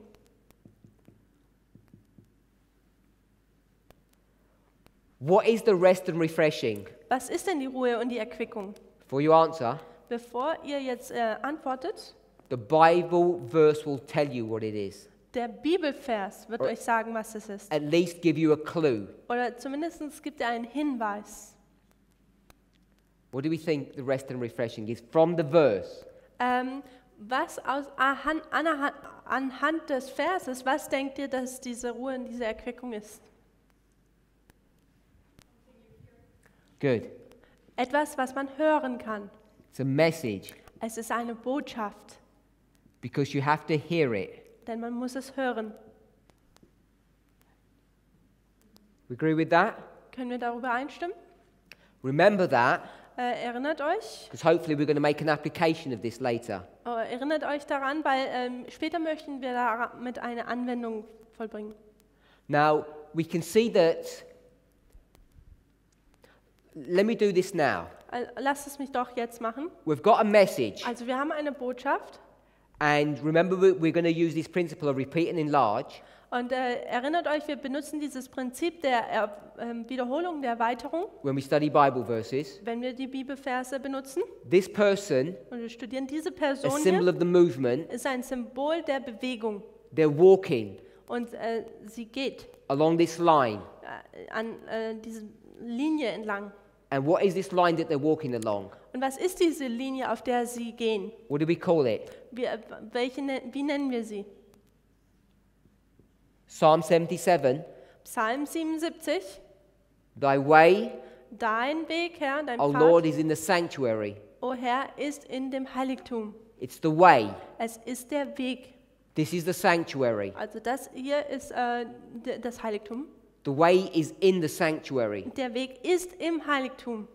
Speaker 1: What is the rest and refreshing?
Speaker 2: Was ist denn die Ruhe und die Erquickung?
Speaker 1: Before you answer,
Speaker 2: Bevor ihr jetzt antwortet,
Speaker 1: the Bible verse will tell you what it is.
Speaker 2: der Bibelvers wird euch sagen, was es ist.
Speaker 1: At least give you a clue.
Speaker 2: Oder zumindest gibt er einen Hinweis.
Speaker 1: What do we think the rest and refreshing is from the verse?
Speaker 2: Was anhand des Verses, was denkt ihr, dass diese Ruhe und diese Erquickung ist?
Speaker 1: Good.
Speaker 2: Etwas, was man hören kann.
Speaker 1: It's a message
Speaker 2: Es ist eine Botschaft,
Speaker 1: because you have to hear it.
Speaker 2: denn man muss es hören.
Speaker 1: We agree with that?
Speaker 2: Können wir darüber einstimmen?
Speaker 1: Remember that
Speaker 2: Erinnert euch.
Speaker 1: because hopefully we're going to make an application of this later.
Speaker 2: Erinnert euch daran, weil später möchten wir damit eine Anwendung vollbringen.
Speaker 1: Now, we can see that. Let me do this now.
Speaker 2: Lasst es mich doch jetzt machen.
Speaker 1: We've got a message,
Speaker 2: Also wir haben eine Botschaft
Speaker 1: and remember we're going to use this principle of repeat and enlarge.
Speaker 2: und erinnert euch, wir benutzen dieses Prinzip der Wiederholung, der Erweiterung,
Speaker 1: When we study Bible verses,
Speaker 2: wenn wir die Bibelverse benutzen.
Speaker 1: this person,
Speaker 2: Und wir studieren diese
Speaker 1: a
Speaker 2: Person
Speaker 1: symbol
Speaker 2: hier,
Speaker 1: of the movement,
Speaker 2: ist ein Symbol der Bewegung.
Speaker 1: they're walking
Speaker 2: Und sie geht
Speaker 1: along this line.
Speaker 2: an diese Linie entlang.
Speaker 1: And what is this line that they're walking along?
Speaker 2: Und was ist diese Linie, auf der sie gehen?
Speaker 1: What do we call it?
Speaker 2: Wie nennen wir sie?
Speaker 1: Psalm 77.
Speaker 2: Psalm 77.
Speaker 1: Thy way,
Speaker 2: Dein Weg, Herr, dein
Speaker 1: O
Speaker 2: Pfad,
Speaker 1: Lord, is in the sanctuary.
Speaker 2: o Herr, ist in dem Heiligtum.
Speaker 1: It's the way.
Speaker 2: Es ist der Weg.
Speaker 1: This is the sanctuary.
Speaker 2: Also das hier ist das Heiligtum.
Speaker 1: The way is in the sanctuary.
Speaker 2: Der Weg ist im Heiligtum.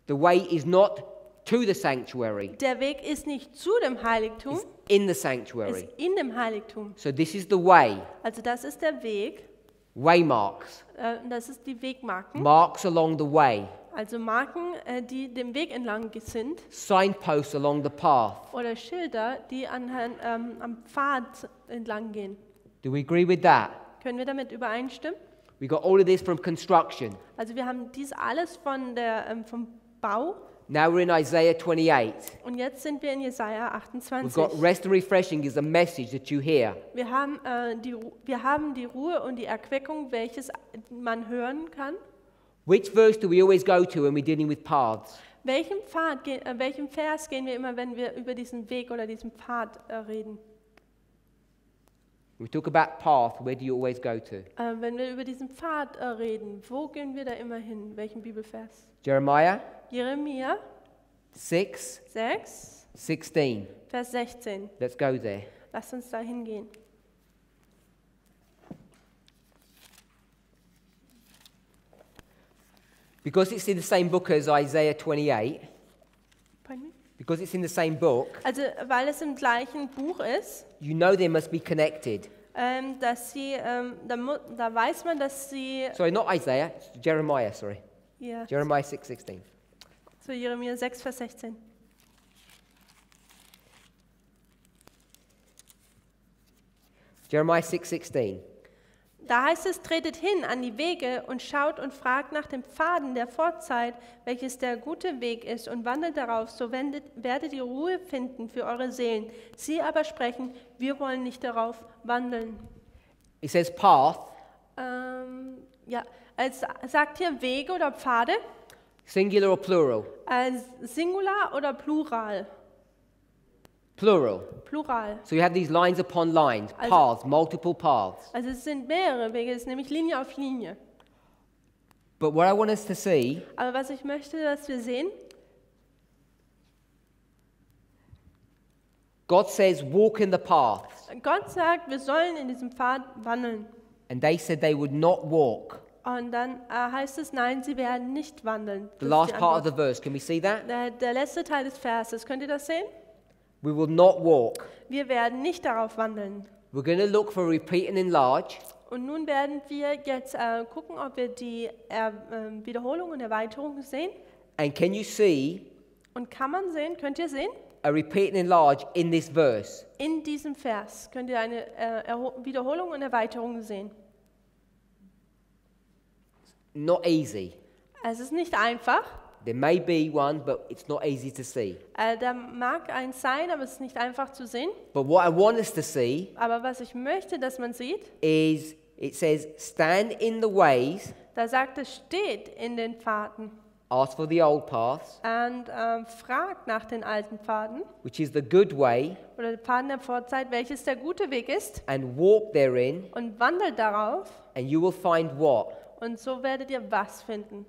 Speaker 1: The way is not to the sanctuary.
Speaker 2: Der Weg ist nicht zu dem Heiligtum,
Speaker 1: It's in the
Speaker 2: ist
Speaker 1: sanctuary.
Speaker 2: in dem Heiligtum.
Speaker 1: So this is the way.
Speaker 2: Also das ist der Weg.
Speaker 1: Waymarks.
Speaker 2: Das ist die Wegmarken.
Speaker 1: Marks along the way.
Speaker 2: Also Marken, die dem Weg entlang sind.
Speaker 1: Signposts along the path.
Speaker 2: Oder Schilder, die am Pfad entlang gehen.
Speaker 1: Do we agree with that?
Speaker 2: Können wir damit übereinstimmen?
Speaker 1: We got all of this from construction.
Speaker 2: Also wir haben dies alles vom Bau.
Speaker 1: Now we're in Isaiah 28.
Speaker 2: Und jetzt sind wir in Jesaja
Speaker 1: We've got
Speaker 2: 28.
Speaker 1: rest and refreshing is a message that you hear.
Speaker 2: Wir haben die Ruhe und die Erquickung, welches man hören kann.
Speaker 1: Which verse do we always go to when we're dealing with paths?
Speaker 2: Welchem Vers gehen wir immer, wenn wir über diesen Weg oder diesen Pfad reden?
Speaker 1: We talk about path, where do you always go to?
Speaker 2: Wenn wir über diesen Pfad reden, wo gehen wir da immer hin? Welchen Bibelvers?
Speaker 1: Jeremiah
Speaker 2: Jeremia
Speaker 1: 6,
Speaker 2: 6,
Speaker 1: 16.
Speaker 2: Vers 16.
Speaker 1: Let's go there.
Speaker 2: Lasst uns da hingehen.
Speaker 1: Because it's in the same book as Isaiah 28,
Speaker 2: Pardon me?
Speaker 1: because it's in the same book,
Speaker 2: Also, weil es im gleichen Buch ist,
Speaker 1: you know they must be connected.
Speaker 2: dass sie, da weiß man, dass sie,
Speaker 1: Sorry, not Isaiah, it's Jeremiah, sorry.
Speaker 2: ja,
Speaker 1: Jeremiah 6:16.
Speaker 2: zu Jeremia 6, Vers 16.
Speaker 1: Jeremiah 6:16.
Speaker 2: Da heißt es, tretet hin an die Wege und schaut und fragt nach dem Pfaden der Vorzeit, welches der gute Weg ist, und wandelt darauf, so werdet ihr Ruhe finden für eure Seelen. Sie aber sprechen, wir wollen nicht darauf wandeln.
Speaker 1: It says path,
Speaker 2: Ja, es sagt hier Wege oder Pfade,
Speaker 1: singular or plural?
Speaker 2: Singular oder Plural?
Speaker 1: Plural.
Speaker 2: Plural.
Speaker 1: So you have these lines upon lines,
Speaker 2: Also-
Speaker 1: paths, multiple paths.
Speaker 2: Also es sind mehrere Wege, es ist nämlich Linie auf Linie.
Speaker 1: But what I want us to see,
Speaker 2: Aber was ich möchte, dass wir sehen,
Speaker 1: God says, walk in the path.
Speaker 2: Gott sagt, wir sollen in diesem Pfad wandeln.
Speaker 1: And they said they would not walk.
Speaker 2: Und dann heißt es, nein, sie werden nicht wandeln.
Speaker 1: The
Speaker 2: Das ist
Speaker 1: last
Speaker 2: die
Speaker 1: part of
Speaker 2: Antwort.
Speaker 1: the verse, can we see that?
Speaker 2: Der letzte Teil des Verses, könnt ihr das sehen?
Speaker 1: We will not walk.
Speaker 2: Wir werden nicht darauf wandeln.
Speaker 1: We're going to look for repeat and enlarge.
Speaker 2: Und nun werden wir jetzt gucken, ob wir die Wiederholung und Erweiterung sehen.
Speaker 1: And can you see
Speaker 2: Und kann man sehen, könnt ihr sehen?
Speaker 1: a repeat and enlarge in this verse?
Speaker 2: In diesem Vers könnt ihr eine Wiederholung und Erweiterung sehen.
Speaker 1: Not easy.
Speaker 2: Es ist nicht einfach.
Speaker 1: There may be one, but it's not easy to see.
Speaker 2: Da mag eins sein, aber es ist nicht einfach zu sehen.
Speaker 1: But what I want us to see
Speaker 2: Aber was ich möchte, dass man sieht,
Speaker 1: is it says, stand in the ways,
Speaker 2: da sagt es, steht in den Pfaden
Speaker 1: ask for the old paths,
Speaker 2: und fragt nach den alten Pfaden
Speaker 1: which is the good way,
Speaker 2: oder den Pfaden der Vorzeit, welches der gute Weg ist,
Speaker 1: and walk therein,
Speaker 2: und wandelt darauf,
Speaker 1: and you will find what?
Speaker 2: und so werdet ihr was finden?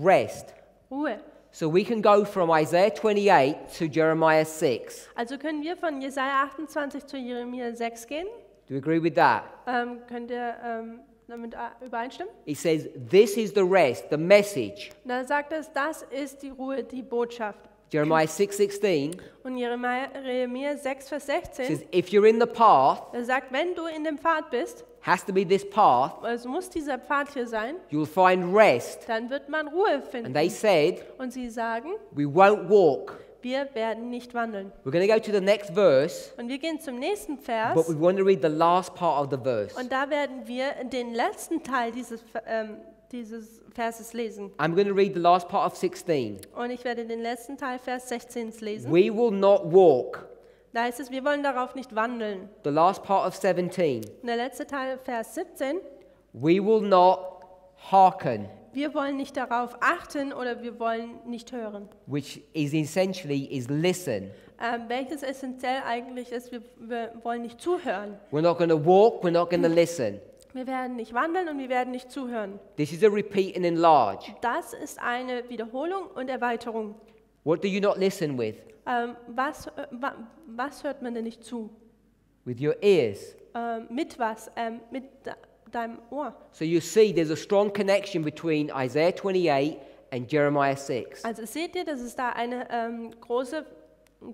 Speaker 1: Rest.
Speaker 2: Ruhe.
Speaker 1: So we can go from Isaiah 28 to Jeremiah 6.
Speaker 2: Also können wir von Jesaja 28 zu Jeremia 6 gehen?
Speaker 1: Do you agree with that?
Speaker 2: Könnt ihr damit übereinstimmen?
Speaker 1: It says, this is the rest, the message.
Speaker 2: Und da sagt es, das ist die Ruhe, die Botschaft.
Speaker 1: Jeremiah 6:16
Speaker 2: Und Jeremia 6, Vers 16,
Speaker 1: says, if you're in the path,
Speaker 2: er sagt, wenn du in dem Pfad bist,
Speaker 1: has to be this path,
Speaker 2: also muss dieser Pfad hier sein,
Speaker 1: you'll find rest.
Speaker 2: dann wird man Ruhe
Speaker 1: And
Speaker 2: finden.
Speaker 1: they said,
Speaker 2: Und sie sagen,
Speaker 1: we won't walk.
Speaker 2: wir werden nicht wandeln.
Speaker 1: We're going to go to the next verse,
Speaker 2: Und wir gehen zum nächsten
Speaker 1: but
Speaker 2: Vers.
Speaker 1: we want to read the last part of the verse.
Speaker 2: Und da werden wir den letzten Teil dieses Verses lesen.
Speaker 1: I'm going to read the last part of 16.
Speaker 2: Und ich werde den letzten Teil, Vers 16 lesen.
Speaker 1: We will not walk.
Speaker 2: Da heißt es, wir wollen darauf nicht wandeln.
Speaker 1: The last part of 17.
Speaker 2: Und der letzte Teil, Vers 17,
Speaker 1: We will not hearken,
Speaker 2: wir wollen nicht darauf achten oder wir wollen nicht hören.
Speaker 1: which is essentially is listen.
Speaker 2: Welches essentiell eigentlich ist, wir wollen nicht zuhören.
Speaker 1: We're not going to walk, we're not going to listen.
Speaker 2: Wir werden nicht wandeln und wir werden nicht zuhören.
Speaker 1: This is a repeat and enlarge.
Speaker 2: Das ist eine Wiederholung und Erweiterung.
Speaker 1: What do you not listen with?
Speaker 2: Was hört man denn nicht zu?
Speaker 1: With your ears.
Speaker 2: Mit was? Mit deinem Ohr.
Speaker 1: So you see there's a strong connection between Isaiah 28 and Jeremiah 6.
Speaker 2: Also seht ihr, dass es da eine große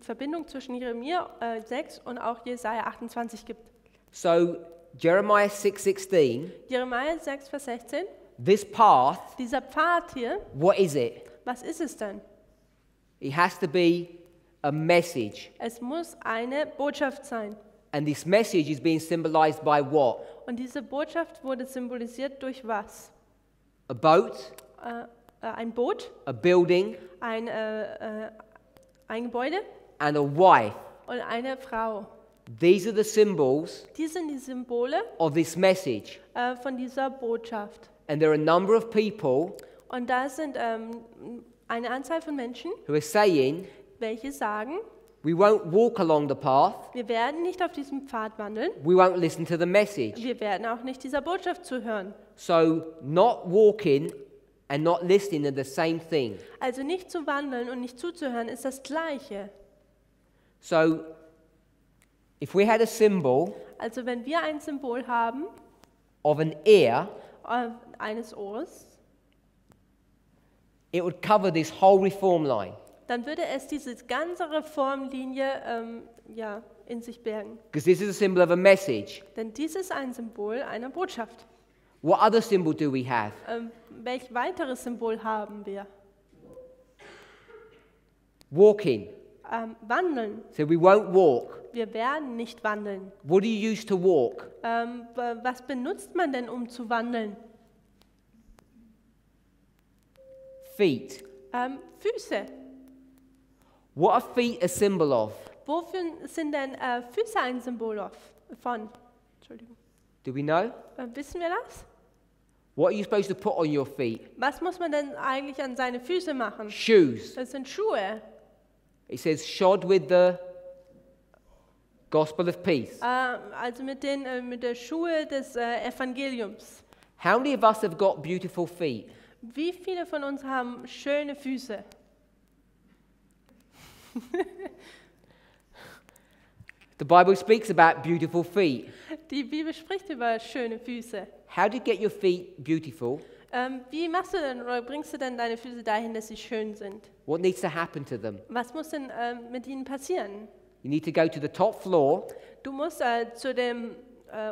Speaker 2: Verbindung zwischen Jeremia 6 und auch Jesaja 28 gibt.
Speaker 1: So Jeremiah 6:16,
Speaker 2: Jeremia 6, Vers 16,
Speaker 1: this path,
Speaker 2: dieser Pfad hier,
Speaker 1: what is it?
Speaker 2: was ist es denn?
Speaker 1: It has to be a message.
Speaker 2: Es muss eine Botschaft sein.
Speaker 1: And this message is being symbolized by what?
Speaker 2: Und diese Botschaft wurde symbolisiert durch was?
Speaker 1: A boat,
Speaker 2: Ein Boot,
Speaker 1: a building,
Speaker 2: ein Gebäude
Speaker 1: and a wife.
Speaker 2: und eine Frau.
Speaker 1: These are the symbols
Speaker 2: Die sind die Symbole
Speaker 1: of this message.
Speaker 2: von dieser Botschaft.
Speaker 1: And there are a number of people
Speaker 2: Und da sind eine Anzahl von Menschen,
Speaker 1: who are saying,
Speaker 2: welche sagen,
Speaker 1: we won't walk along the path,
Speaker 2: wir werden nicht auf diesem Pfad wandeln,
Speaker 1: we won't listen to the message.
Speaker 2: wir werden auch nicht dieser Botschaft zuhören.
Speaker 1: So not walking and not listening are the same thing.
Speaker 2: Also nicht zu wandeln und nicht zuzuhören ist das Gleiche.
Speaker 1: So if we had a symbol
Speaker 2: Also wenn wir ein Symbol haben,
Speaker 1: of an ear,
Speaker 2: eines Ohres,
Speaker 1: it would cover this whole reform line.
Speaker 2: dann würde es diese ganze Reformlinie in sich bergen.
Speaker 1: Because this is a symbol of a message.
Speaker 2: Denn dies ist ein Symbol einer Botschaft.
Speaker 1: What other symbol do we have?
Speaker 2: Welch weiteres Symbol haben wir?
Speaker 1: Walking.
Speaker 2: Wandeln.
Speaker 1: So we won't walk.
Speaker 2: Wir werden nicht wandeln.
Speaker 1: What do you use to walk?
Speaker 2: Was benutzt man denn, um zu wandeln?
Speaker 1: Feet.
Speaker 2: Füße.
Speaker 1: What are feet a symbol of?
Speaker 2: Wofür sind denn Füße ein Symbol von? Entschuldigung.
Speaker 1: Do we know?
Speaker 2: Wissen wir das?
Speaker 1: What are you supposed to put on your feet?
Speaker 2: Was muss man denn eigentlich an seine Füße machen?
Speaker 1: Shoes.
Speaker 2: Das sind Schuhe.
Speaker 1: It says shod with the gospel of peace.
Speaker 2: Also mit der Schuhe des Evangeliums.
Speaker 1: How many of us have got beautiful feet?
Speaker 2: Wie viele von uns haben schöne Füße?
Speaker 1: The Bible speaks about beautiful feet.
Speaker 2: Die Bibel spricht über schöne Füße.
Speaker 1: How do you get your feet beautiful?
Speaker 2: Wie machst du denn oder bringst du denn deine Füße dahin, dass sie schön sind?
Speaker 1: What needs to happen to them?
Speaker 2: Was muss denn mit ihnen passieren?
Speaker 1: You need to go to the top floor
Speaker 2: Du musst zu dem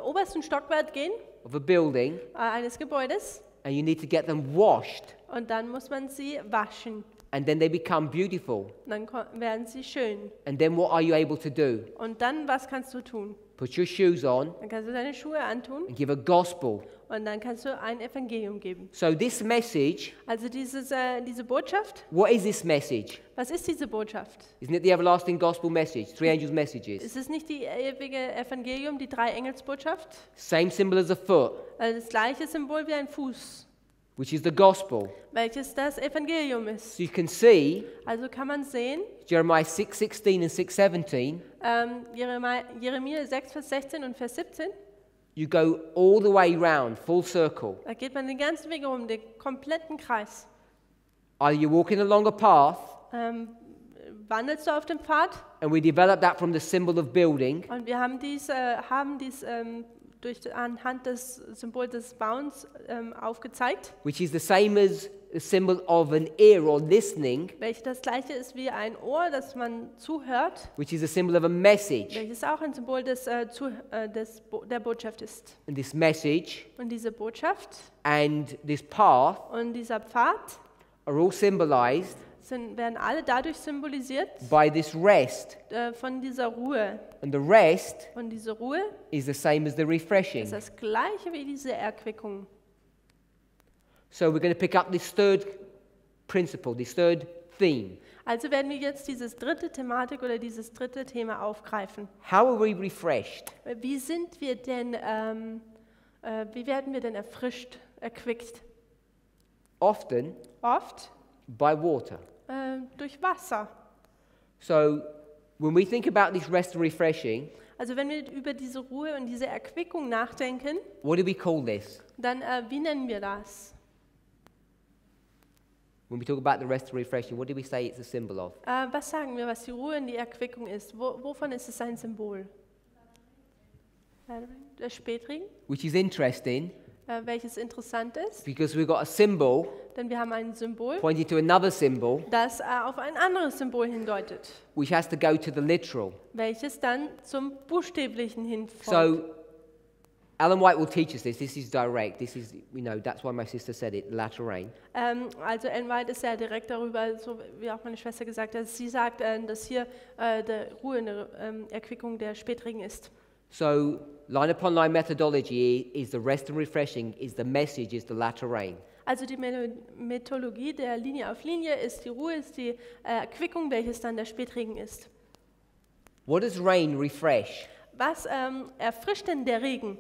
Speaker 2: obersten Stockwerk gehen,
Speaker 1: of a building,
Speaker 2: eines Gebäudes,
Speaker 1: and you need to get them washed,
Speaker 2: und dann muss man sie waschen.
Speaker 1: and then they become beautiful.
Speaker 2: Und dann werden sie schön.
Speaker 1: And then what are you able to do?
Speaker 2: Und dann, was kannst du tun?
Speaker 1: Put your shoes on
Speaker 2: Dann kannst du deine Schuhe antun
Speaker 1: and give a gospel.
Speaker 2: und dann kannst du ein Evangelium geben.
Speaker 1: So this message,
Speaker 2: Also diese Botschaft,
Speaker 1: what is this message?
Speaker 2: was ist diese Botschaft?
Speaker 1: Isn't it the everlasting gospel message? Three angels' messages.
Speaker 2: Ist es nicht die ewige Evangelium, die 3 Engelsbotschaft?
Speaker 1: Same symbol as a foot,
Speaker 2: Also das gleiche Symbol wie ein Fuß,
Speaker 1: which is the gospel.
Speaker 2: welches das Evangelium ist.
Speaker 1: So you can see
Speaker 2: Also kann man sehen,
Speaker 1: Jeremiah 6:16 and 6:17.
Speaker 2: Jeremia 6, Vers 16 und Vers 17,
Speaker 1: You go all the way round, full circle.
Speaker 2: da geht man den ganzen Weg um, den kompletten Kreis.
Speaker 1: Either you're walking along a path,
Speaker 2: Wandelst du auf dem Pfad?
Speaker 1: and we develop that from the symbol of building,
Speaker 2: Und wir haben dies anhand des Symbols des Bauens aufgezeigt,
Speaker 1: which is the same as a symbol of an ear or listening,
Speaker 2: welches das gleiche ist wie ein Ohr, das man zuhört,
Speaker 1: which is a symbol of a message.
Speaker 2: welches auch ein Symbol der Botschaft ist.
Speaker 1: And this message
Speaker 2: Und diese Botschaft
Speaker 1: and this path
Speaker 2: und dieser Pfad
Speaker 1: are all symbolized
Speaker 2: werden alle dadurch symbolisiert
Speaker 1: by this rest.
Speaker 2: von dieser Ruhe.
Speaker 1: And the rest
Speaker 2: Und diese Ruhe
Speaker 1: is the same as the refreshing.
Speaker 2: ist das gleiche wie diese Erquickung.
Speaker 1: So we're going to pick up this third principle, this third theme.
Speaker 2: Also werden wir jetzt dieses dritte Thematik oder dieses dritte Thema aufgreifen.
Speaker 1: How are we refreshed?
Speaker 2: Wie sind wir denn, wie werden wir denn erfrischt, erquickt?
Speaker 1: Often
Speaker 2: Oft
Speaker 1: by water.
Speaker 2: durch Wasser.
Speaker 1: So when we think about this rest and refreshing,
Speaker 2: Also wenn wir über diese Ruhe und diese Erquickung nachdenken,
Speaker 1: what do we call this?
Speaker 2: dann wie nennen wir das?
Speaker 1: When we talk about the rest and refreshing, what do we say it's a symbol of?
Speaker 2: Was sagen wir, was die Ruhe und die Erquickung ist? Wovon ist es ein Symbol? Der Spätregen,
Speaker 1: Which is interesting
Speaker 2: welches interessant ist,
Speaker 1: because we've got a symbol
Speaker 2: denn wir haben ein Symbol,
Speaker 1: pointing to another symbol,
Speaker 2: das auf ein anderes Symbol hindeutet,
Speaker 1: which has to go to the literal.
Speaker 2: welches dann zum Buchstäblichen hinfolgt.
Speaker 1: So Alan White will teach us this. This is direct. This is, that's why my sister said it, latter rain.
Speaker 2: Also Ellen White ist sehr direkt darüber, so wie auch meine Schwester gesagt hat. Sie sagt, dass hier der Ruhe und Erquickung der Spätregen ist.
Speaker 1: So line upon line methodology is the rest and refreshing, is the message, is the latter rain.
Speaker 2: Also die Methodologie der Linie auf Linie ist die Ruhe, ist die Erquickung, welches dann der Spätregen ist.
Speaker 1: What does rain refresh?
Speaker 2: Was erfrischt denn der Regen?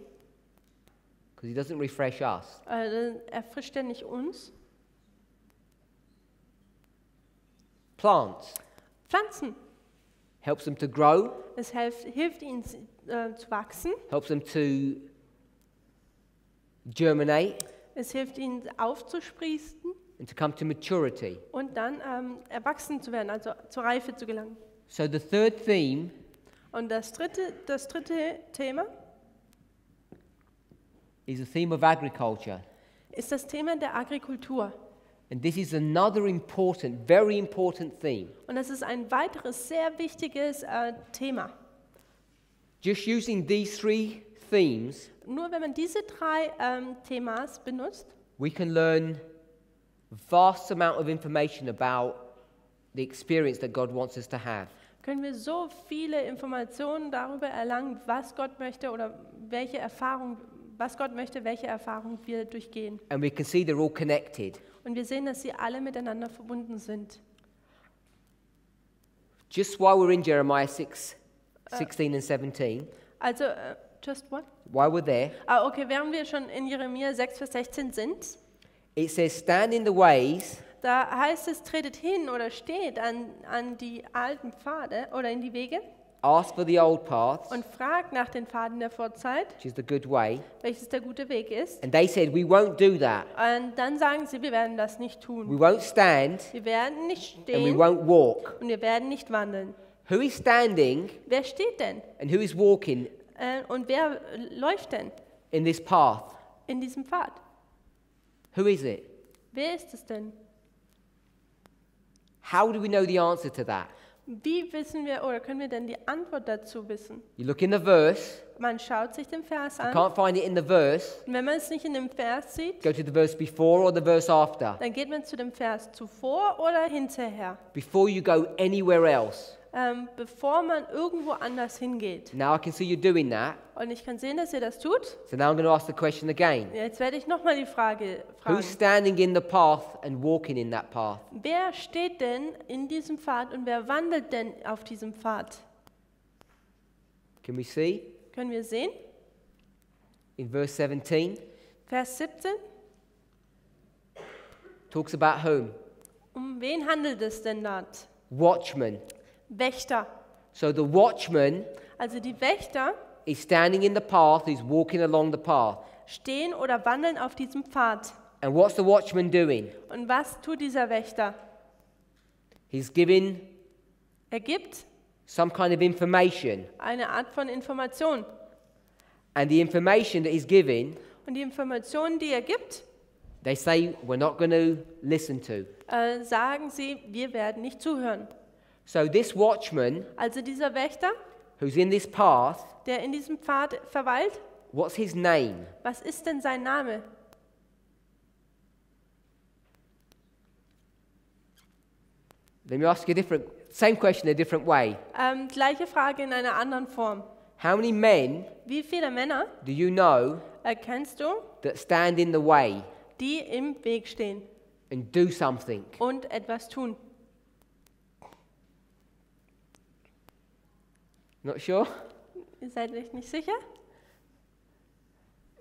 Speaker 1: Because he doesn't refresh us.
Speaker 2: Erfrischt er nicht uns?
Speaker 1: Plants.
Speaker 2: Pflanzen.
Speaker 1: Helps them to grow,
Speaker 2: Es hilft ihnen zu wachsen.
Speaker 1: helps them to germinate
Speaker 2: Es hilft ihnen aufzusprießen
Speaker 1: and to come to maturity.
Speaker 2: und dann erwachsen zu werden, also zur Reife zu gelangen.
Speaker 1: So the third theme
Speaker 2: Und das dritte Thema
Speaker 1: is the theme of agriculture.
Speaker 2: ist das Thema der Agrikultur.
Speaker 1: And this is another important, very important theme.
Speaker 2: Und das ist ein weiteres sehr wichtiges Thema.
Speaker 1: Just using these three themes,
Speaker 2: Nur wenn man diese 3 Themas benutzt,
Speaker 1: we can learn a vast amount of information about the experience that God wants us to have.
Speaker 2: können wir so viele Informationen darüber erlangen, was Gott möchte oder was Gott möchte, welche Erfahrung wir durchgehen.
Speaker 1: And we can see they're all connected.
Speaker 2: Und wir sehen, dass sie alle miteinander verbunden sind.
Speaker 1: Just while we're in Jeremiah 6:16 and 17,
Speaker 2: Also, just what?
Speaker 1: while we're there,
Speaker 2: Okay, während wir schon in Jeremia 6, Vers 16 sind,
Speaker 1: it says, stand in the ways
Speaker 2: da heißt es, tretet hin oder steht an die alten Pfade oder in die Wege
Speaker 1: ask for the old paths,
Speaker 2: und fragt nach den Pfaden der Vorzeit,
Speaker 1: which is the good way.
Speaker 2: welches der gute Weg ist.
Speaker 1: And they said, we won't do that.
Speaker 2: Und dann sagen sie, wir werden das nicht
Speaker 1: We
Speaker 2: tun.
Speaker 1: won't stand
Speaker 2: Wir werden nicht
Speaker 1: and we
Speaker 2: stehen
Speaker 1: won't walk.
Speaker 2: und wir werden nicht wandeln.
Speaker 1: Who is standing
Speaker 2: Wer steht denn?
Speaker 1: and who is walking
Speaker 2: Und wer läuft denn
Speaker 1: in this path?
Speaker 2: in diesem Pfad?
Speaker 1: Who is it?
Speaker 2: Wer ist es denn?
Speaker 1: How do we know the answer to that?
Speaker 2: Wie wissen wir oder können wir denn die Antwort dazu wissen?
Speaker 1: You look in the verse.
Speaker 2: Man schaut sich den Vers
Speaker 1: You
Speaker 2: an.
Speaker 1: can't find it in the verse.
Speaker 2: Und wenn man es nicht in dem Vers sieht,
Speaker 1: Go to the verse before or the verse after.
Speaker 2: dann geht man zu dem Vers zuvor oder hinterher,
Speaker 1: Before you go anywhere else.
Speaker 2: bevor man irgendwo anders hingeht.
Speaker 1: Now I can see you doing that.
Speaker 2: Und ich kann sehen, dass ihr das tut.
Speaker 1: So now I'm going to ask the question again.
Speaker 2: Jetzt werde ich nochmal die Frage fragen.
Speaker 1: Who's standing in the path and walking in that path?
Speaker 2: Wer steht denn in diesem Pfad und wer wandelt denn auf diesem Pfad?
Speaker 1: Can we see?
Speaker 2: Können wir sehen?
Speaker 1: In verse 17,
Speaker 2: Vers 17.
Speaker 1: talks about whom?
Speaker 2: Um wen handelt es denn dort?
Speaker 1: Watchman.
Speaker 2: Wächter.
Speaker 1: So the watchman
Speaker 2: Also die Wächter
Speaker 1: is standing in the path, he's walking along the path.
Speaker 2: stehen oder wandeln auf diesem Pfad.
Speaker 1: And what's the watchman doing?
Speaker 2: Und was tut dieser Wächter?
Speaker 1: He's giving
Speaker 2: Er gibt
Speaker 1: some kind of information.
Speaker 2: eine Art von Information.
Speaker 1: And the information that he's giving,
Speaker 2: Und die Informationen, die er gibt,
Speaker 1: they say we're not going to listen to.
Speaker 2: sagen sie, wir werden nicht zuhören.
Speaker 1: So this watchman
Speaker 2: Also dieser Wächter,
Speaker 1: who's in this path,
Speaker 2: der in diesem Pfad verweilt,
Speaker 1: what's his name?
Speaker 2: was ist denn sein Name?
Speaker 1: Let me ask you same question a different way.
Speaker 2: Gleiche Frage in einer anderen Form.
Speaker 1: How many men
Speaker 2: Wie viele Männer
Speaker 1: do you know
Speaker 2: erkennst du,
Speaker 1: that stand in the way
Speaker 2: die im Weg stehen
Speaker 1: and do something?
Speaker 2: und etwas tun?
Speaker 1: Not sure?
Speaker 2: Ihr seid euch nicht sicher?